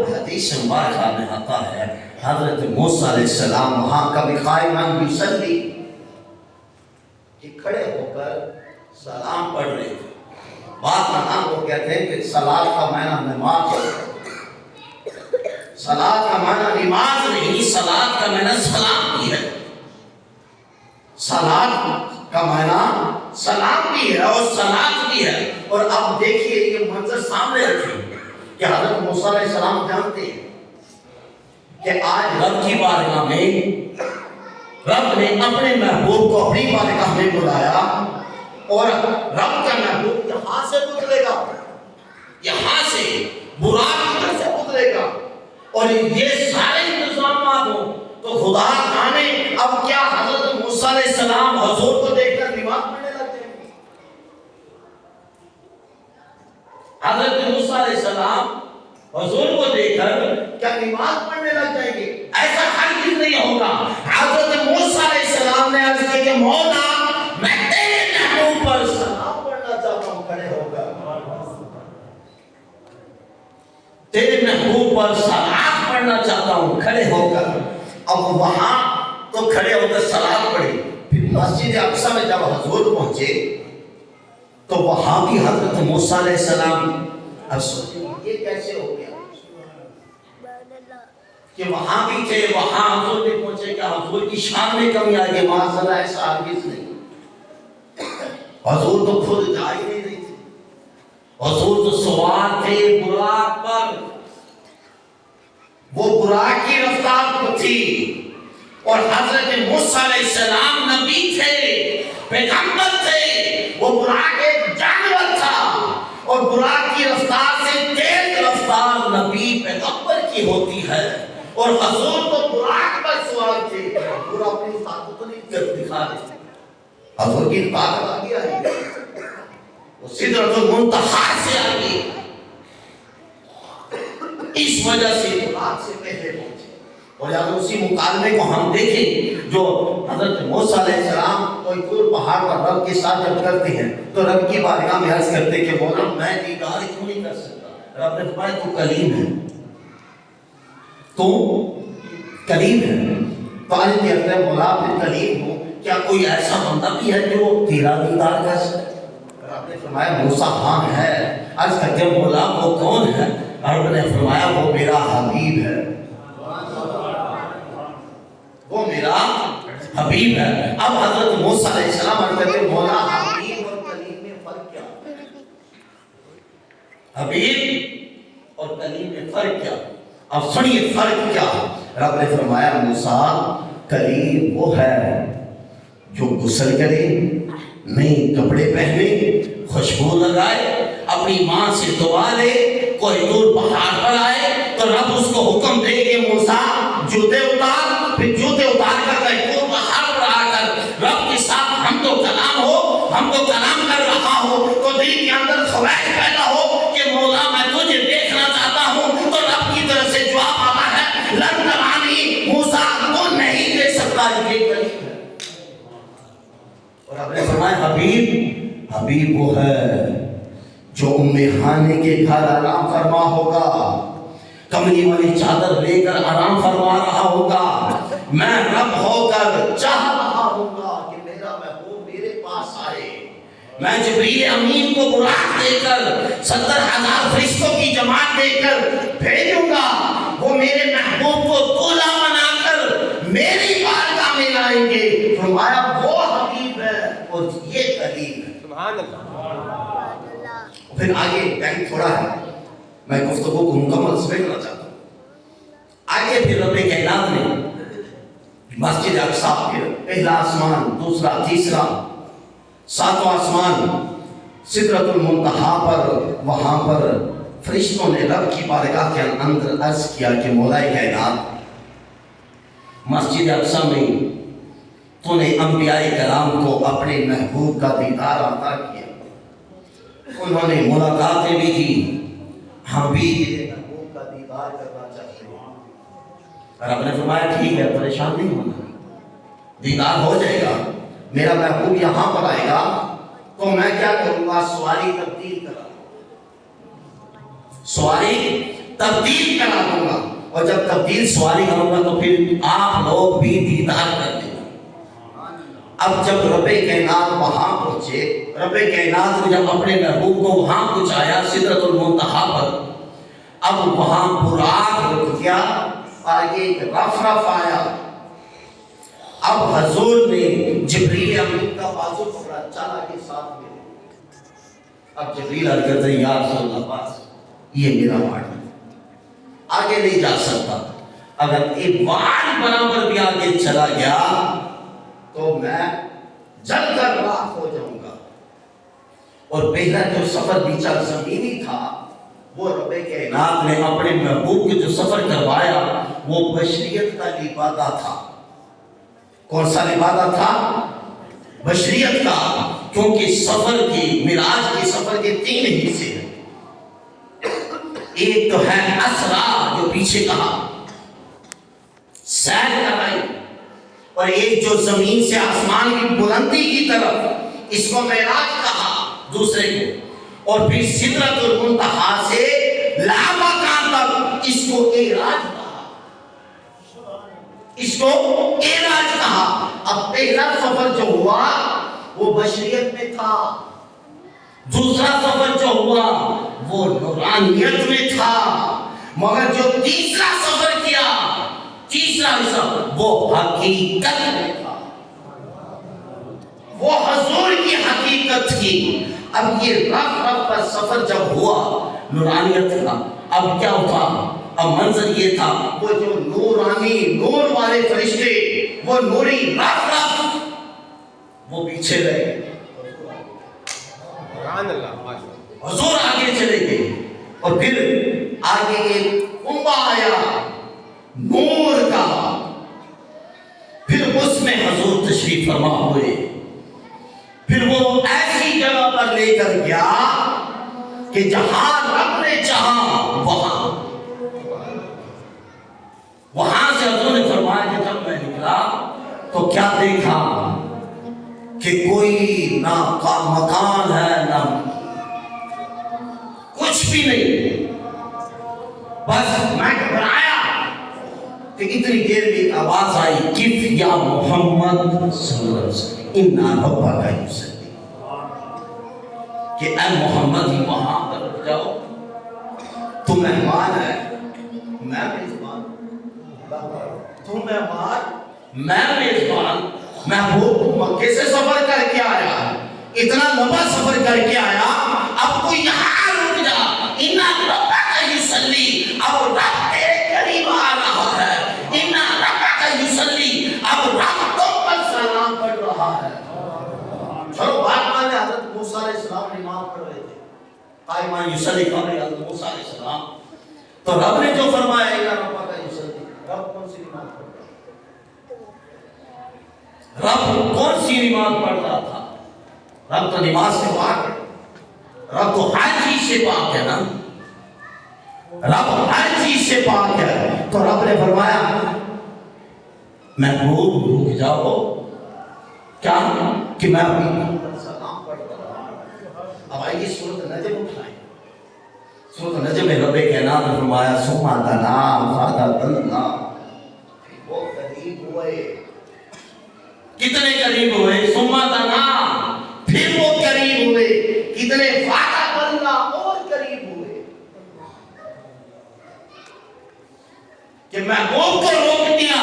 حدیث مبارکہ میں آتا ہے حضرت موسیٰ علیہ السلام وہاں کبھی قائمان یصلی، کہ کھڑے ہو کر سلام پڑھ رہے تھے۔ بات نام کو کہتے ہیں کہ صلاۃ کا معنی نماز ہے، صلاۃ کا معنی نماز نہیں، صلاۃ کا معنی سلام بھی ہے، صلاۃ کا معنی سلام بھی ہے اور صلاۃ بھی ہے۔ اور اب دیکھیے یہ منظر سامنے رکھیں کہ حضرت موسیٰ علیہ السلام جانتے ہیں کہ آج رب کی بارگاہ میں رب نے اپنے محبوب کو اپنی بارگاہ میں بلایا، اور رب کا محبوب یہاں سے گزرے گا، یہاں سے براق سے گزرے گا، اور یہ سارے انتظامات ہوں تو خدا جانے اب کیا حضرت موسیٰ علیہ السلام حضور کو دیکھ کر نماز پڑھنے لگ جائیں گے؟ حضرت موسیٰ علیہ السلام حضور کو دیکھ کر کیا نماز پڑھنے لگ جائیں گے؟ ایسا ہرگز نہیں ہوگا۔ حضرت موسیٰ علیہ السلام نے عرض کیا کہ مولا میں تیرے محبوب پر سلام پڑھنا چاہتا ہوں، کھڑے ہو کر تیرے محبوب پر سلام پڑھنا چاہتا ہوں، کھڑے ہو کر۔ اب وہاں تو کھڑے ہو کر سلام پڑھی، پھر مسجد اقصی میں جب حضور پہنچے تو وہاں بھی حضرت موسیٰ علیہ السلام یہ کیسے ہو گیا کہ وہاں بھی تھے، وہاں حضور نے پہنچے، کہ حضور کی شان میں کمی آئی، معاذ ایسا ہرگز نہیں۔ حضور تو خود جا ہی نہیں رہی تھی، حضور تو سوار تھے براق پر، وہ براق کی رفتار پر تھی، اور حضرت موسیٰ علیہ السلام نبی تھے، پیغمبر تھے، وہ براق ایک جانور تھا، اور براق کی رفتار سے تیز رفتار نبی پیغمبر کی ہوتی ہے، اور حضور تو براق پر سوار تھے۔ حضور اپنی طاقت نہیں دکھا رہے، حضور کی طاقت آ گیا ہے، وہ سدرۃ المنتہا سے آ گئی، اس وجہ سے براق سے پہلے پہنچے۔ اور یاد اسی مکالمے کو ہم دیکھیں جو حضرت موسیٰ علیہ السلام کوئی دور پہاڑ پر رب کے ساتھ جب کرتے ہیں تو رب کی بارگاہ میں عرض کرتے کہ مولا میں دیدار کیوں نہیں کر سکتا؟ رب نے فرمایا تو کلیم ہے، تو کلیم ہے، تو عرض کرتے ہیں مولا پھر کلیم ہوں، کیا کوئی ایسا بندہ بھی ہے جو تیرا دیدار کر سکے؟ رب نے فرمایا موسیٰ ہاں ہے۔ عرض کرتے ہیں مولا وہ کون ہے؟ رب نے فرمایا وہ میرا حبیب ہے، میرا حبیب ہے۔ اب حضرت موسیٰ علیہ السلام عرض کرتے مولا حبیب اور کلیم میں فرق کیا؟ حبیب اور کلیم میں فرق کیا؟ اب سنیے فرق کیا؟ رب نے فرمایا موسیٰ کلیم وہ ہے جو غسل کرے، نئے کپڑے پہنے، خوشبو لگائے، اپنی ماں سے دعا لے، کوئی دور پہاڑ پر آئے تو رب اس کو حکم دے کہ موسیٰ جوتے اتار، پھر جوتے اتار کر کوئی دور پہاڑ پر آ کر رب کے ساتھ ہم تو کلام ہو، ہم تو کلام کر رہا ہو، تو دل کے اندر خواہش پیدا ہو کہ مولا میں تجھے دیکھنا چاہتا ہوں، تو رب کی طرف سے جواب آتا ہے لن ترانی موسیٰ تو نہیں دیکھ سکتا، یہ کلیم ہے۔ اور رب نے فرمایا حبیب، حبیب وہ ہے جو ام ہانے کے گھر آرام فرما ہوگا، کملی والی چادر لے کر آرام فرما رہا ہوگا، میں رب ہو کر چاہ رہا ہوگا کہ میرا محبوب میرے پاس آئے، میں جبریل امین کو براق دے کر 70,000 فرشتوں کی جماعت دے کر بھیجوں گا، وہ میرے محبوب کو دولہا بنا کر میری بارگاہ میں لائیں گے۔ فرمایا وہ حبیب ہے اور یہ کلیم ہے۔ سبحان اللہ۔ پھر آگے ٹائم تھوڑا ہے، میں گفتگو کو مکمل سمجھنا چاہتا ہوں۔ آگے پھر رب کائنات نے مسجد اقصی، پھر پہلا آسمان، دوسرا، تیسرا، ساتواں آسمان، سدرۃ المنتہا پر، وہاں پر فرشتوں نے رب کی بارگاہ کے اندر عرض کیا کہ مولا کائنات مسجد اقصی میں تو نے انبیاء کرام کو اپنے محبوب کا دیدار عطا کیا، انہوں نے ملاقاتیں بھی کی، ہم بھی تیرے محبوب کا دیدار کرنا چاہتے ہیں۔ رب نے فرمایا ٹھیک ہے، پریشان نہیں ہونا، دیدار ہو جائے گا، میرا محبوب یہاں پر آئے گا تو میں کیا کروں گا، سواری تبدیل کرا دوں گا، سواری تبدیل کرا دوں گا، اور جب تبدیل سواری کروں گا تو پھر آپ لوگ بھی دیدار کر لیں گے۔ اب جب رب کائنات وہاں پہنچے، رب کائنات نے جب اپنے محبوب کو وہاں پہنچایا سدرۃ المنتہا پر، اب وہاں براق رک گیا، آگے ایک رف آیا، اب حضور نے جبریل امین کا بازو پکڑا، چلا کے ساتھ میں، اب جبریل عرض کرتے ہیں یا رسول اللہ پاس یہ میرا وارڈ ہے، آگے نہیں جا سکتا، اگر ایک وارڈ برابر بھی آگے چلا گیا تو میں جل کر راکھ ہو جاؤں گا۔ اور پہلا جو سفر بیچا زمینی تھا، وہ رب کائنات نے اپنے محبوب کو جو سفر کروایا وہ بشریت کا لبادہ تھا۔ کون سا لبادہ تھا؟ بشریت کا، کیونکہ سفر کی، معراج کے سفر کے 3 حصے ہیں، ایک تو ہے اسرا جو پیچھے کہا سیر کرائی، اور ایک جو زمین سے آسمان کی بلندی کی طرف، اس کو معراج کہا دوسرے کو، اور پھر سدرۃ المنتہا سے لامکان تک اس کو اعراج کہا، اس کو اعراج کہا۔ اب پہلا سفر جو ہوا وہ بشریت میں تھا، دوسرا سفر جو ہوا وہ نورانیت میں تھا، مگر جو تیسرا سفر کیا، تیسرا حصہ وہ حقیقت میں تھا، وہ حضور کی حقیقت تھی۔ اب یہ رف پر سفر جب ہوا نورانیت کا، اب کیا ہوا، اب منظر یہ تھا، وہ جو نورانی نور والے فرشتے، وہ نوری رف وہ پیچھے رہے، حضور آگے چلے گئے، اور پھر آگے ایک کنبہ آیا نور کا، پھر اس میں حضور تشریف فرما ہوئے، پھر وہ ایسی جگہ پر لے کر گیا کہ جہاں رب نے چاہا وہاں سے حضور نے فرمایا کہ جب میں نکلا تو کیا دیکھا کہ کوئی نہ مکان ہے نہ کچھ بھی نہیں، بس میں گھبرایا کہ اتنی دیر میں ایک آواز آئی کف یا محمد صلی اللہ علیہ وسلم انا ربک یصلی، کہ اے محمد ہی وہاں پر رک جاؤ، تو مہمان ہے، میں میزبان، تو مہمان میں میزبان محبوب مکے سے سفر کر کے آیا، اتنا لمبا سفر کر کے آیا، اب تو یہاں رک جا، اِنَّ رَبَّكَ يُصَلِّي، اب رب تیرے قریب آ رہا ہے، اِنَّ رَبَّكَ يُصَلِّي، اب رب تم پر سلام پڑھ رہا ہے۔ چلو بات مانے، حضرت موسیٰ علیہ السلام نماز پڑھ رہے تھے، قائمان یصلی قبل حضرت موسیٰ علیہ السلام، تو رب نے جو فرمایا اِنَّ رَبَّكَ يُصَلِّي، رب کون سی نماز پڑھ رہا تھا؟ رب کون سی نماز پڑھ رہا تھا؟ رب تو نماز سے پاک ہے، رب تو ہر چیز سے پاک ہے نا، رب ہر چیز سے پاک ہے۔ تو رب نے فرمایا محبوب رک جاؤ، کیا کہ میں ابھی سلام پڑھ رہا ہوں۔ اب آئیے سورۃ نجم اٹھائیں، سورۃ نجم میں رب کائنات نے فرمایا ثم دنا فتدلی، وہ قریب ہوئے، کتنے قریب ہوئے؟ ثم دنا، پھر وہ قریب ہوئے، کتنے؟ فتدلی، اور قریب ہوئے، کہ محبوب کو روک دیا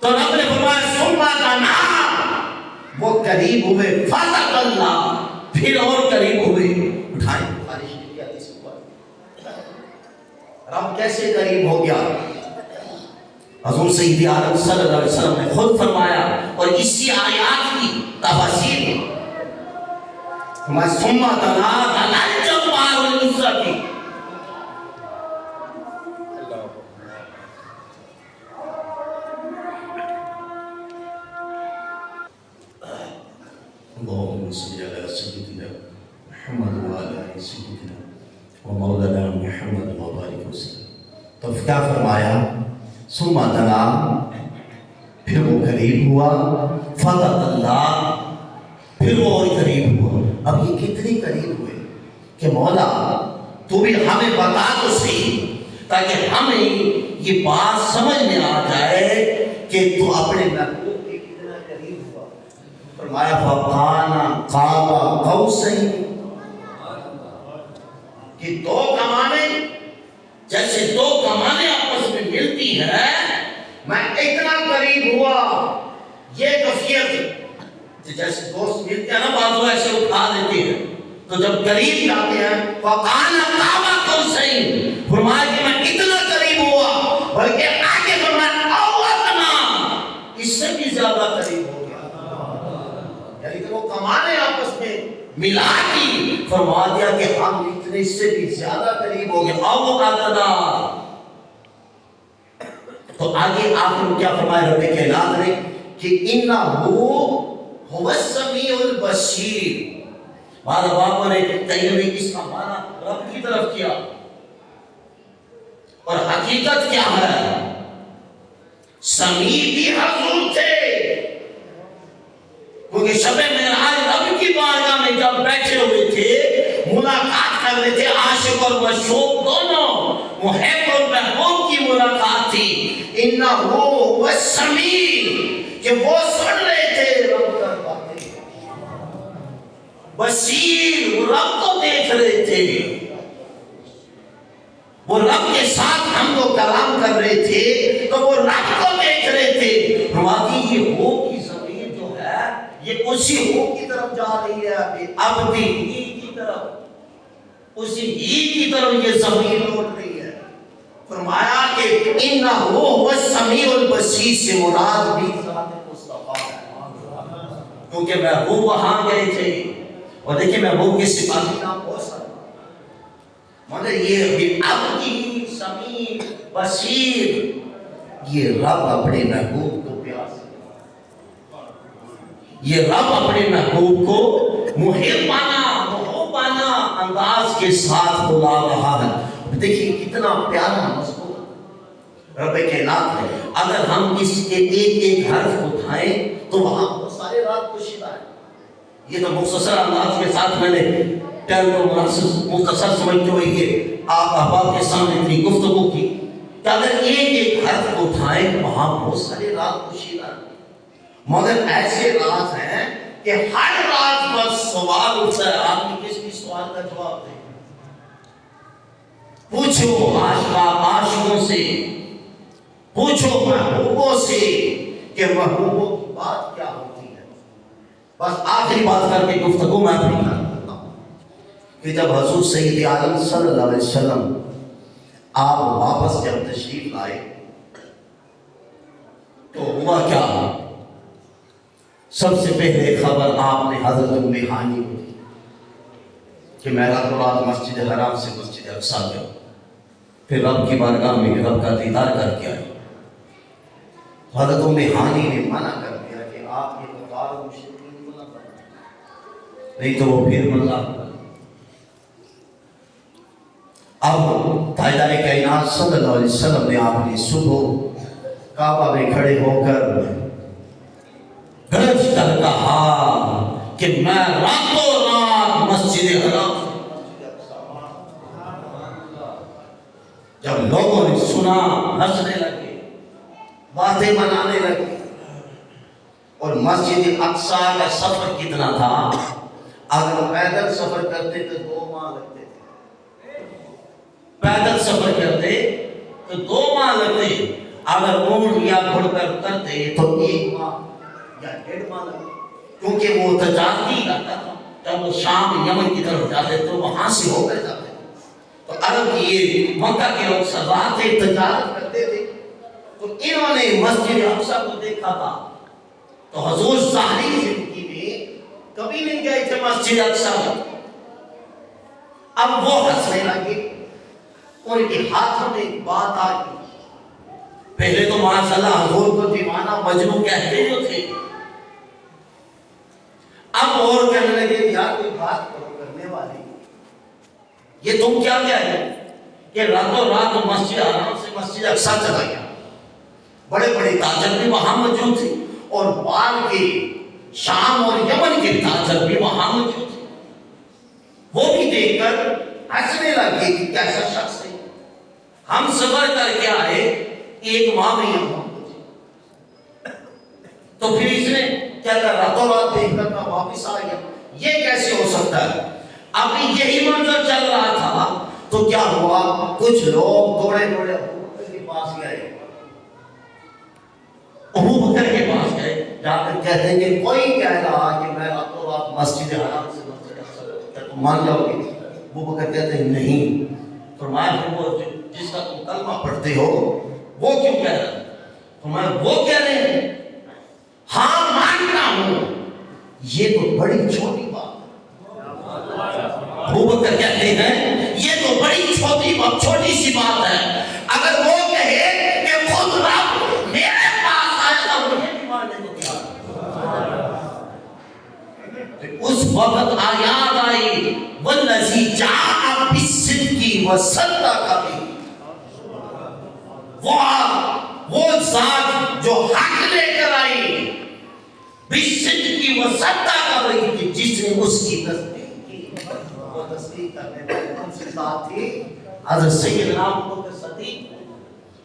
تو رب نے فرمایا ثم دنا، وہ قریب ہوئے، فتدلی، پھر اور قریب ہوئے۔ اٹھائیں بخاری شریف کی حدیث پر رب کیسے قریب ہو گیا؟ حضور سید عالم صلی اللہ علیہ وسلم نے خود فرمایا، اور اسی آیات کی تفسیر فرمایا ثم دنا دنا الجبار العزت، اللهم صل على سيدنا محمد وعلى آل سيدنا ومولانا محمد وبارك وسلم۔ تو کیا فرمایا؟ ثم دنا، پھر وہ قریب ہوا، فتدلی، پھر وہ اور قریب ہوا۔ اب یہ کتنے قریب ہوئے کہ مولا تو بھی ہمیں بتا تو صحیح، تاکہ ہمیں یہ بات سمجھ میں آ جائے کہ تو اپنے محبوب کے کتنا قریب ہوا۔ فرمایا فَكَانَ قَابَ قَوْسَيْنِ، کہ دو کمانیں، جیسے دو کمانیں آپس میں ملتی ہیں، میں اتنا قریب ہوا۔ یہ کیفیت جیسے دوست ملتے ہیں نا، بازو ایسے اٹھا دیتے ہیں، تو جب قریب جاتے ہیں فَكَانَ قَابَ قَوْسَيْنِ، فرمایا کہ میں اتنا قریب ہوا، بلکہ آگے فرمایا اَوْ أَدْنَىٰ، اس سے بھی زیادہ قریب ہو گیا، یعنی کہ وہ کمانیں آپس میں ملا دی، فرما دیا کہ ہم اتنے سے بھی زیادہ قریب ہو گئے، اَوْ أَدْنَىٰ۔ تو آگے آخر میں کیا فرمایا رب کائنات نے کہ اِنَّهُ هُوَ السَّمِيعُ الْبَصِيرُ۔ بعض بابوں نے تیموی اس کا معنی رب کی طرف کیا، اور حقیقت کیا ہے؟ سمیع بھی حضور تھے، کیونکہ شب معراج رب کی بارگاہ میں جب بیٹھے ہوئے تھے، ملاقات کر رہے تھے، عاشق اور مشوق دونوں، محب اور محبوب کی ملاقات تھی۔ اِنَّهُ هُوَ السَّمِيعُ، کہ وہ سن رہے تھے رب کا باتیں، بصیر، وہ رب کو دیکھ رہے تھے، وہ رب کے ساتھ ہم کو کلام کر رہے تھے، تو وہ رب کو دیکھ رہے تھے۔ فرماتی یہ ہو کی ضمیر جو ہے یہ اسی ہو کی طرف جا رہی ہے، اب بھی ہی کی طرف، اسی ہی کی طرف یہ ضمیر لوٹ رہی ہے۔ فرمایا کہ اِنَّهُ هُوَ السَّمِيعُ الْبَصِيرُ سے مراد بھی ذات مصطفیٰ ہے، کیونکہ محبوب وہاں گئے تھے، اور دیکھیں محبوب کے صفاتی نام بہت سارے، مگر یہ عبدی سمیع بصیر، یہ رب اپنے محبوب کو پیار سے، یہ رب اپنے محبوب کو محبانہ محبانہ انداز کے ساتھ بلا رہا ہے۔ دیکھیں کتنا پیارا مضمون رب کائنات ہے۔ اگر ہم اس کے ایک ایک حرف اٹھائیں تو وہاں بہت سارے رات پوشیدہ ہیں۔ یہ تو مختصر انداز کے ساتھ میں نے ٹائم کو مختصر سمجھتے ہوئے یہ آپ احباب کے سامنے اتنی گفتگو کی کہ اگر ایک ایک حرف اٹھائیں وہاں بہت سارے رات پوشیدہ ہیں، مگر ایسے راز ہیں کہ ہر راز پر سوال اٹھتا ہے، آپ نے کس بھی سوال کا جواب دیں، پوچھو عاشقوں سے پوچھو محبوبوں سے کہ محبوبوں کی بات کیا ہوتی ہے. بس آخری بات کر کے گفتگو میں اپنی کرتا ہوں کہ جب حضور سید عالم صلی اللہ علیہ وسلم آپ واپس جب تشریف لائے تو ہوا کیا؟ سب سے پہلے خبر آپ نے حضرت ام ہانی کو دی کہ میں راتوں رات مسجد حرام سے مسجد اقصی گیا، پھر رب کی بارگاہ میں رب کا دیدار کر کے آئے. حضرت ام ہانی نے منع کر دیا کہ آپ یہ کفار مشرکین کو نہ کریں، نہیں تو وہ پھر مذاق کریں. اب تاجدار کائنات صلی اللہ علیہ وسلم نے آپ نے صبح کعبہ میں کھڑے ہو کر گرج کر کہا کہ میں راتوں رات مسجد حرام. جب لوگوں نے سنا ہنسنے لگے، باتیں بنانے لگے. اور مسجد اقصی کا سفر کتنا تھا؟ اگر پیدل سفر کرتے تو 2 ماہ لگتے تھے. پیدل سفر کرتے تو 2 ماہ لگتے، اگر اونٹ یا گھڑ کر کرتے تو 1 ماہ یا 1.5 ماہ لگتے، کیونکہ وہ تجارتی علاقہ تھا. جب وہ شام یمن کی طرف جاتے تو وہاں سے ہو کر جاتے. تو عرب کی یہ مکہ کے لوگ سزا تھے، تجارت کرتے تھے. تو انہوں نے مسجد اقصی کو دیکھا تھا. تو حضور ظاہری زندگی میں کبھی نہیں گئے تھے مسجد اقصی میں. اب وہ ہنسنے لگے. ان کے ہاتھوں میں ایک بات آ گئی. پہلے تو معاذ اللہ حضور کو دیوانہ مجنون کہتے جو تھے، اب اور کہنے لگے یار کوئی بات کرو کرنے والی، یہ تم کیا ہے کہ راتوں رات مسجد حرام سے مسجد اقصی چلا گیا. بڑے بڑے تاجر بھی وہاں موجود تھے، اور بال کے شام اور یمن کے تاجر بھی وہاں موجود تھے. وہ بھی دیکھ کر ہنسنے لگے کہ کیسا شخص ہے، ہم سفر کر کے آئے 1 ماہ میں یہاں پہنچے، تو پھر اس نے کیا کہا راتوں رات دیکھ کر میں واپس آ گیا، یہ کیسے ہو سکتا ہے؟ ابھی یہی منظر چل رہا تھا تو کیا ہوا؟ کچھ لوگ دوڑے دوڑے ابو بکر کے پاس گئے. ابو بکر کے پاس گئے، جا کر کہتے ہیں کہ کوئی کہہ رہا کہ میں راتوں رات مسجد حرام سے مسجد اقصی گیا، کیا تم مان جاؤ گے؟ ابو بکر کہتے ہیں نہیں. فرمایا کہ وہ جس کا تم کلمہ پڑھتے ہو وہ کیوں کہہ رہا ہے؟ فرمایا وہ کہہ رہے ہیں ہاں مانتا ہوں، یہ تو بڑی چھوٹی بات ہے. ابو بکر کہتے ہیں یہ تو بڑی چھوٹی سی بات ہے. اگر وہ کہے کہ خود رب میرے پاس آئے گا مجھے نہیں ماننے کو تیار. اس وقت آیات آئی والذی جاء بالصدق وصدق به، وہ ذات جو حق لے کر آئی بالصدق وصدق به، جس نے اس کی تصدیق کی. وہ تصدیق کرنے والی کون سی ذات تھی؟ حضرت سیدنا ابو بکر صدیق.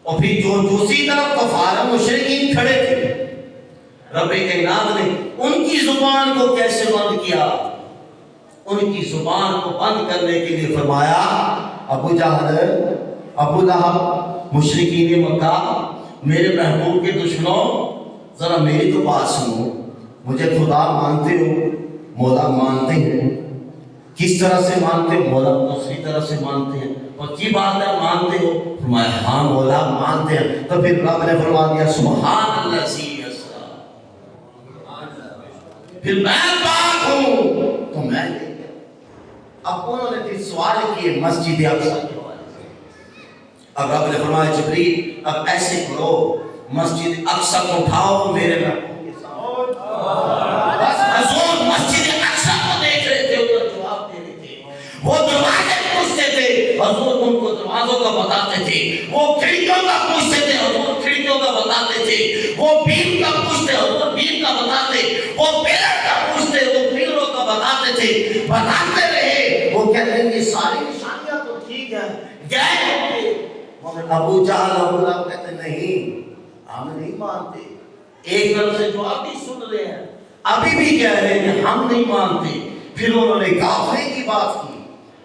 اور پھر جو دوسری طرف کفار مشرکین کھڑے تھے، رب کائنات نے ان کی زبان کو کیسے بند کیا؟ ان کی زبان کو بند کرنے کے لیے فرمایا ابو جہل، ابو لہب، مشرکین مکہ، میرے محبوب کے دشمنوں ذرا میری تو بات سنو. مجھے خدا مانتے ہو، مولا مانتے ہیں. کس طرح سے مانتے ہو؟ مولا دوسری طرح سے مانتے ہیں. پکی بات ہے مانتے ہو؟ فرمایا ہاں مولا مانتے ہیں. تو پھر رب نے فرما دیا سبحان اللہ سی اسرا، پھر میں پاک ہوں تو میں. اب انہوں نے پھر سوال کیے مسجد اقصی کے حوالے سے. اب رب نے فرمایا جبریل اب ایسے کرو، مسجد اقصی کو اٹھاؤ میرے محبوب کے سامنے. بس حضور مسجد اقصی کو دیکھ رہے تھے، ادھر جواب دے رہے تھے. وہ دروازے پوچھتے تھے، حضور ان کو دروازوں کا بتاتے تھے. وہ کھڑکیوں کا پوچھتے تھے، حضور کھڑکیوں کا بتاتے تھے. وہ بیم کا پوچھتے، حضور بیم کا بتاتے. وہ پلر کا پوچھتے، وہ پلروں کا بتاتے تھے. بتاتے رہے. وہ کہتے ہیں یہ ساری نشانیاں تو ٹھیک ہے، گئے مگر ابو جہل ابو لہب کہتے نہیں ہم نہیں مانتے. ایک طرف سے جواب بھی سن رہے ہیں، ابھی بھی کہہ رہے ہیں کہ ہم نہیں مانتے. پھر انہوں نے قافلے کی بات کی.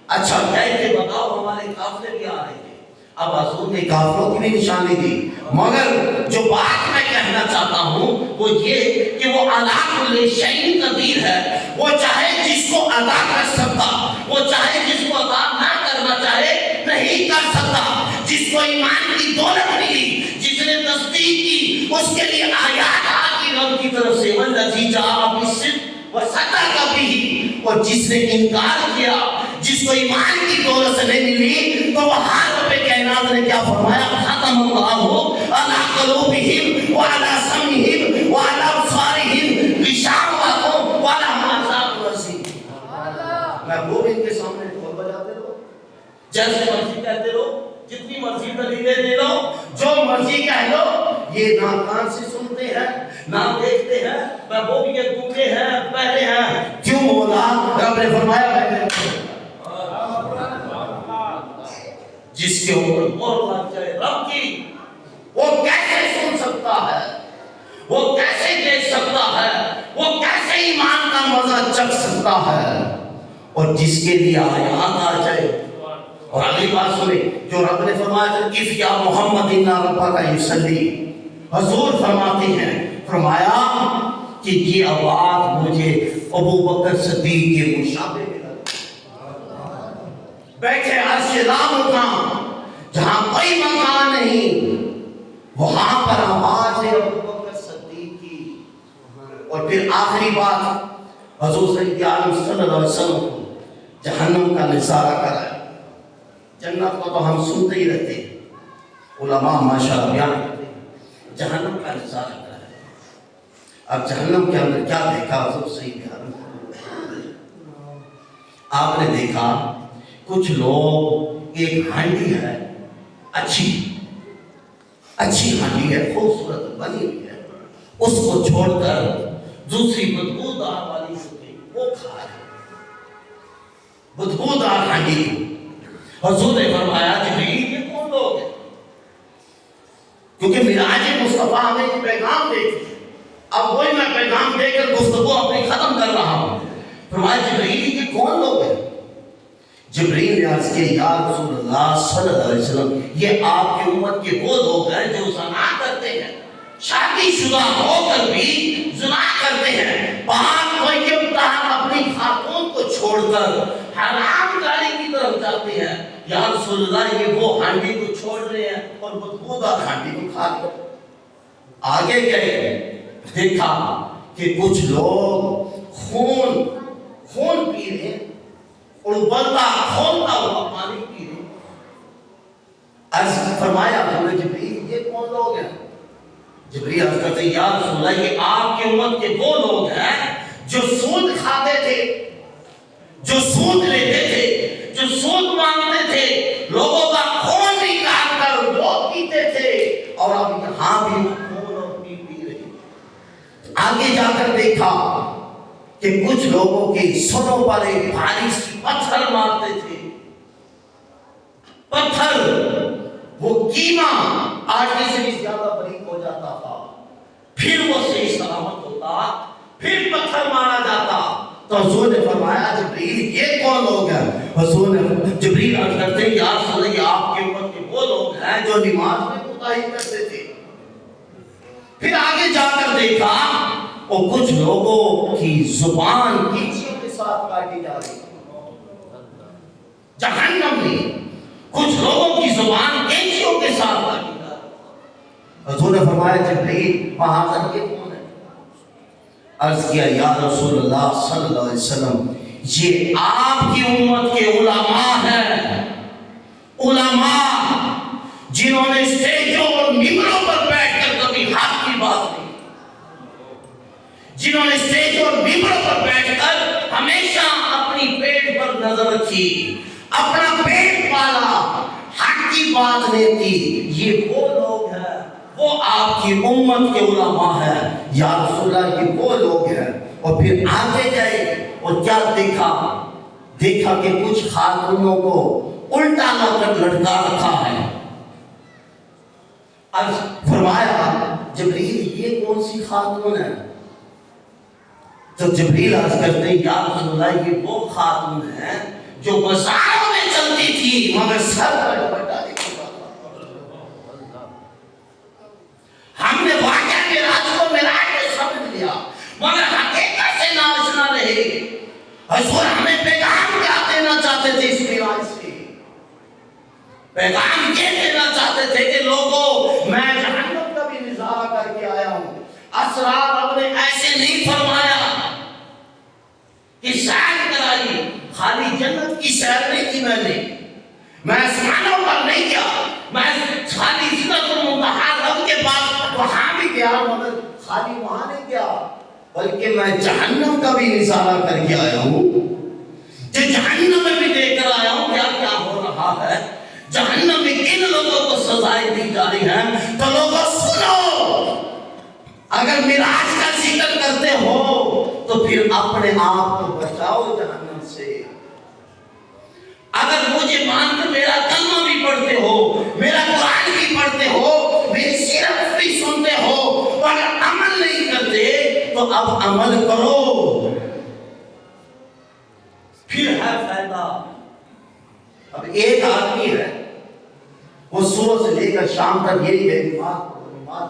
اچھا کہہ کے بتاؤ ہمارے قافلے بھی آ رہے تھے. اب حضور نے کافروں کی بھی نشانی دی، مگر جو بات میں کہنا چاہتا ہوں وہ یہ کہ وہ علی کل شیء قدیر ہے، وہ چاہے جس کو عطا کر سکتا، وہ چاہے جس کو عطا نہ کرنا چاہے نہیں کر سکتا۔ جس کو ایمان کی دولت ملی، جس نے تصدیق کی، اس کے لیے آیات آتی رب کی طرف سے والذی جاء بالصدق وصدق بہ، اور جس نے انکار کیا، جس کو ایمان کی دولت سے نہیں ملی، تو وہ ہر رب کائنات نے کیا فرمایا؟ ختم اللہ علی قلوبہم وعلی سمعہم وعلی ابصارہم غشاوۃ ولہم عذاب عظیم۔ محبوب ان کے سامنے ڈھول بجاتے رہو، جیسے مرضی کہتے رہو، جتنی مرضی دلیلیں دے لو، جو مرضی کہہ لو، یہ نہ کان سے سنتے ہیں نہ دیکھتے ہیں، محبوب یہ گونگے ہیں بہرے ہیں۔ کیوں مولا؟ رب نے فرمایا جس کے اوپر مہر لگ جائے رب کی، وہ کیسے سن سکتا ہے، وہ کیسے دیکھ سکتا ہے، وہ کیسے ایمان کا مزہ چکھ سکتا ہے؟ اور جس کے لیے آیات آ جائے، اور اگلی بات سنیں جو رب نے فرمایا کہ یا محمد ان ربک یصلی، حضور فرماتے ہیں، فرمایا کہ یہ آواز مجھے ابو بکر صدیق کے مشابہ میں لگا، بیٹھے عرش لامکان جہاں کوئی مکان نہیں، وہاں پر آواز ہے ابو بکر صدیق کی۔ اور پھر آخری بات، حضور صلی اللہ علیہ وسلم جہنم کا نظارہ کرایا۔ جنت کو تو ہم سنتے ہی رہتے ہیں، علماء ماشاءاللہ بیان کرتے ہیں، جہنم کا نظارہ کرایا۔ اب جہنم کے اندر کیا دیکھا حضور صلی اللہ علیہ وسلم؟ آپ نے دیکھا کچھ لوگ، ایک ہانڈی ہے، اچھی ہانڈی ہے، خوبصورت بنی ہوئی ہے، اس کو چھوڑ کر دوسری بدبودار والی ہوتی وہ کھا رہے، بدبودار ہانڈی کو۔ حضور نے فرمایا جبریل یہ کون لوگ ہیں؟ کیونکہ معراج مصطفیٰ ہمیں یہ پیغام دیتی ہے، اب وہی میں پیغام دے کر گفتگو اپنی ختم کر رہا ہوں۔ فرمایا جبریل یہ کون لوگ ہیں؟ جبریل نے عرض کیا یا رسول اللہ صلی اللہ علیہ وسلم، یہ آپ کی امت کے وہ لوگ ہیں جو زنا کرتے ہیں، شادی شدہ ہو کر بھی زنا کرتے ہیں، پاک کوئی کے متحد اپنی خاتون کو چھوڑ کر حرام کاری کی طرف جاتے ہیں۔ یا رسول اللہ یہ وہ ہانڈی کو چھوڑ رہے ہیں اور بدبودار ہانڈی کو کھا رہے ہیں۔ آگے گئے، دیکھا کہ کچھ لوگ خون پی رہے ہیں اور ابلتا کھولتا ہوا پانی پی رہے۔ عرض فرمایا جبریل یہ کون لوگ ہیں؟ جبریل عرض کرتے ہیں یا رسول اللہ یہ آپ کی امت کے وہ لوگ ہیں جو سود کھاتے تھے، جو سود لیتے تھے، جو سود مانگتے تھے، لوگوں کا خون نکال کر وہ پیتے تھے، اور اب یہاں بھی خون اور پی رہے۔ آگے جا کر دیکھا کہ کچھ لوگوں کے سروں پر ایک بھاری سی پتھر مارتے تھے، پتھر وہ قیمہ آٹے سے بھی زیادہ باریک ہو جاتا تھا، پھر وہ صحیح سلامت ہوتا، پھر پتھر مارا جاتا۔ تو حضور نے فرمایا جبریل یہ کون لوگ ہیں؟ حضور نے جبریل عرض کرتے ہیں یا رسول اللہ یہ آپ کی امت کے وہ لوگ ہیں جو نماز میں کوتاہی کرتے تھے۔ پھر آگے جا کر دیکھا اور کچھ لوگوں کی زبان کینچیوں کے ساتھ کاٹی جا رہی ہے جہنم میں، کچھ لوگوں کی زبان کینچیوں کے ساتھ کاٹی جا رہی ہے۔ حضور نے فرمایا جبریل وہاں سے یہ کون ہے؟ عرض کیا یا رسول اللہ صلی اللہ علیہ وسلم یہ آپ کی امت کے علماء ہیں، علماء جنہوں نے اسٹیجوں اور ممبروں پر بیٹھ کر کبھی حق کی بات نہیں، جنہوں نے اسٹیج اور ممبروں پر بیٹھ کر ہمیشہ اپنی پیٹ پر نظر رکھی، اپنا پیٹ پالا، حق کی بات نہیں کی۔ یہ وہ لوگ ہیں، وہ آپ کی امت کے علماء ہیں یا رسول اللہ یہ وہ لوگ ہیں۔ اور پھر آگے گئے اور کیا دیکھا کہ کچھ خاتونوں کو الٹا لٹکا رکھا ہے۔ عرض فرمایا جبریل یہ کون سی خاتون ہے؟ تو جبریل عرض کرتے ہیں یا رسول اللہ یہ وہ خاتون ہیں جو بازاروں میں چلتی تھی مگر سر پر دوپٹہ نہیں چھپا تھا، پیغام یہ دینا چاہتے تھے کہ لوگوں میں جہنم کا بھی نظارہ کر کے آیا ہوں. اسرار رب نے ایسے نہیں فرمایا کہ سیر کرائی، خالی جنت کی سیر نہیں کی میں آسمانوں پر نہیں گیا، میں خالی سدرۃ المنتہا رب کے پاس وہاں بھی گیا، مگر خالی وہاں نہیں گیا، بلکہ میں جہنم کا بھی نظارہ کر کے آیا ہوں. جو جہنم میں بھی دیکھ کر آیا ہوں کیا کیا ہو رہا ہے، جہنم میں کن لوگوں کو سزائیں دی جا رہی ہیں. تو لوگوں سنو، اگر معراج کا ذکر کرتے ہو تو پھر اپنے آپ کو بچاؤ جہنم سے. اگر مجھے مان کر میرا کلمہ بھی پڑھتے ہو، میرا قرآن بھی پڑھتے ہو، میری سیرت بھی سنتے ہو، اگر عمل نہیں کرتے تو اب عمل کرو، پھر ہے فائدہ. اب ایک آدمی ہے، وہ صبح سے لے کر شام تک یہی ہے نماز،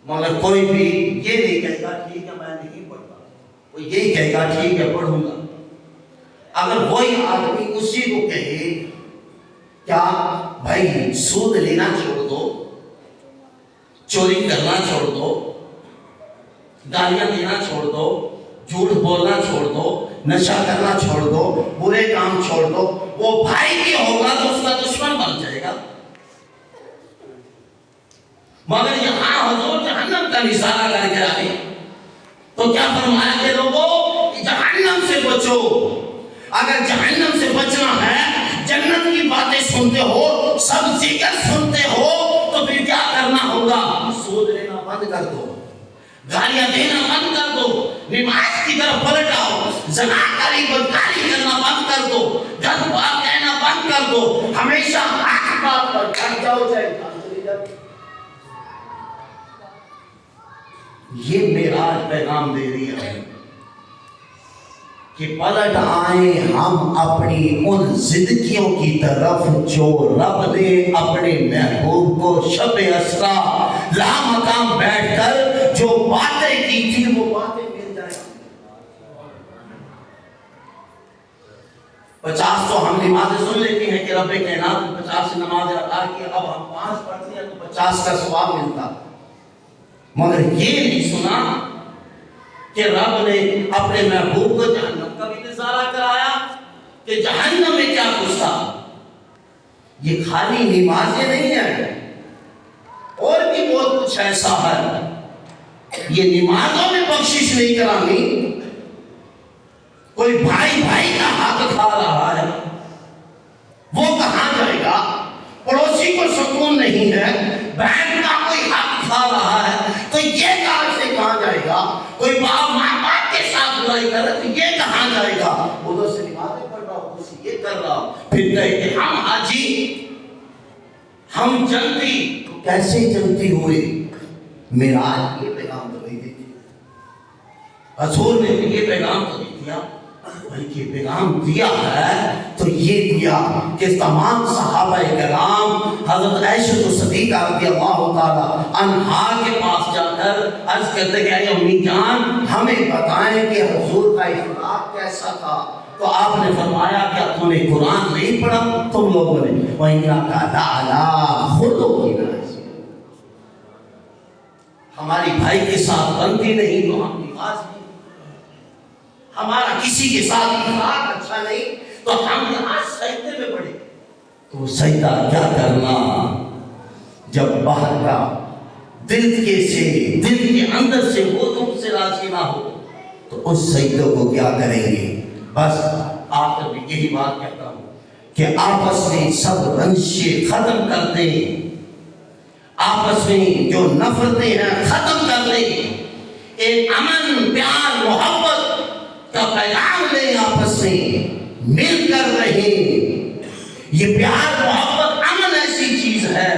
مگر کوئی بھی یہ نہیں کہے گا ٹھیک ہے میں نہیں پڑھتا، وہ یہی کہے گا ٹھیک ہے پڑھوں گا. اگر وہی آدمی اسی کو کہے کیا بھائی سود لینا چھوڑ دو، چوری کرنا چھوڑ دو، گالیاں دینا چھوڑ دو، جھوٹ بولنا چھوڑ دو، نشہ کرنا چھوڑ دو، برے کام چھوڑ دو، وہ بھائی بھی ہوگا تو اس کا دشمن بن جائے گا. مگر یہاں حضور جہنم کا نظارہ کر کے آئے تو کیا فرمایا کہ لوگوں جہنم سے بچو. اگر جہنم سے بچنا ہے، جنت کی باتیں سنتے ہو، سب ذکر سنتے ہو، تو پھر کیا کرنا ہوگا؟ سود لینا بند کر دو، گالیاں دینا بند کر دو، نماز کی طرف پلٹ آؤ، زناکاری بدکاری کرنا بند کر دو، گھر بات کہنا بند کر دو، ہمیشہ حق بات پر ڈٹ جاؤ چاہے چلی جاؤ. یہ معراج پیغام دے رہی ہے کہ پلٹ آئیں ہم اپنی ان زندگیوں کی طرف جو رب نے اپنے محبوب کو شب اسرا لامقام بیٹھ کر جو باتیں کی تھی وہ باتیں مل جائیں. 50 تو ہم نمازیں سن لیتے ہیں کہ رب کائنات نے 50 نمازیں ادا کی، اب ہم 5 پڑھتے ہیں تو 50 کا ثواب ملتا. مگر یہ نہیں سنا کہ رب نے اپنے محبوب کو جہنم کا بھی نظارہ کرایا کہ جہنم میں کیا کچھ تھا. یہ خالی نمازیں نہیں ہیں، اور بھی بہت کچھ ایسا ہے. یہ نمازوں میں بخشش نہیں کرانی، کوئی بھائی بھائی کا حق کھا رہا ہے وہ کہاں جائے گا؟ پڑوسی کو سکون نہیں ہے، بہن کا کوئی حق کھا رہا ہے تو یہ کہاں سے کہاں جائے گا؟ کوئی باپ ماں باپ کے ساتھ برائی کر رہا تو یہ کہاں جائے گا؟ ادھر سے نمازیں پڑھ رہا ہوں، ادھر سے یہ کر رہا ہوں، پھر کہے کہ ہم حاجی ہم جنتی. تو کیسے جنتی ہوئے؟ معراج یہ پیغام تو نہیں دیتی، حضور نے یہ پیغام تو نہیں دیا، بلکہ پیغام دیا ہے تو یہ دیا کہ تمام صحابہ کرام حضرت عائشہ صدیقہ رضی اللہ تعالی عنہا کے پاس جا کر عرض کرتے کہ اے امی جان ہمیں بتائیں کہ حضور کا اخلاق کیسا تھا. تو آپ نے فرمایا کہ تم نے قرآن نہیں پڑھا تم لوگوں نے، وَإِنَّكَ لَعَلَىٰ خُلُقٍ عَظِيمٍ. ہماری بھائی کے ساتھ بنتی نہیں تو ہم نماز نہیں، ہمارا کسی کے ساتھ اخلاق اچھا نہیں تو ہم یہاں سجدے میں پڑے. تو سجدہ کیا کرنا جب باہر کا دل کے اندر سے وہ تم سے راضی نہ ہو تو اس سجدوں کو کیا کریں گے؟ بس آخر میں یہی بات کہتا ہوں کہ آپس میں سب رنجیں ختم کر دیں، آپس میں جو نفرتیں ہیں ختم کر دیں، ایک امن پیار محبت کا پیغام لیں، آپس میں مل کر رہیں. یہ پیار محبت امن ایسی چیز ہے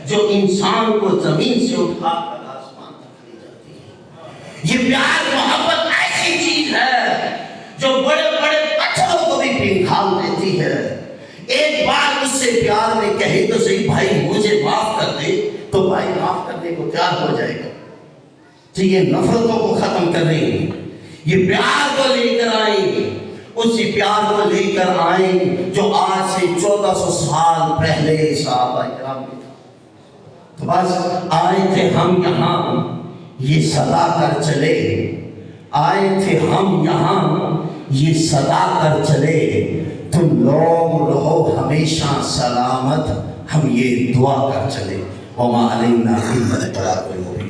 جو انسان کو زمین سے اٹھا کر آسمان تک لے جاتی ہے. یہ پیار محبت ایسی چیز ہے جو بڑے بڑے پتھروں کو بھی پنگھال دیتی ہے. ایک بار اس سے پیار میں کہے تو صحیح بھائی مجھے معاف کر دے، تو بھائی معاف کرنے کو تیار ہو جائے گا. تو یہ نفرتوں کو ختم کر رہی ہے، یہ پیار کو لے کر آئیں گے. اسی پیار کو لے کر آئیں جو آج سے 1400 سال پہلے صحابہ کرام نے تھا۔ تو بس آئے تھے ہم یہاں یہ صدا کر چلے، آئے تھے ہم یہاں یہ صدا کر چلے، تم لوگ رہو ہمیشہ سلامت، ہم یہ دعا کر چلے۔ وما علینا الا البلاغ المبین۔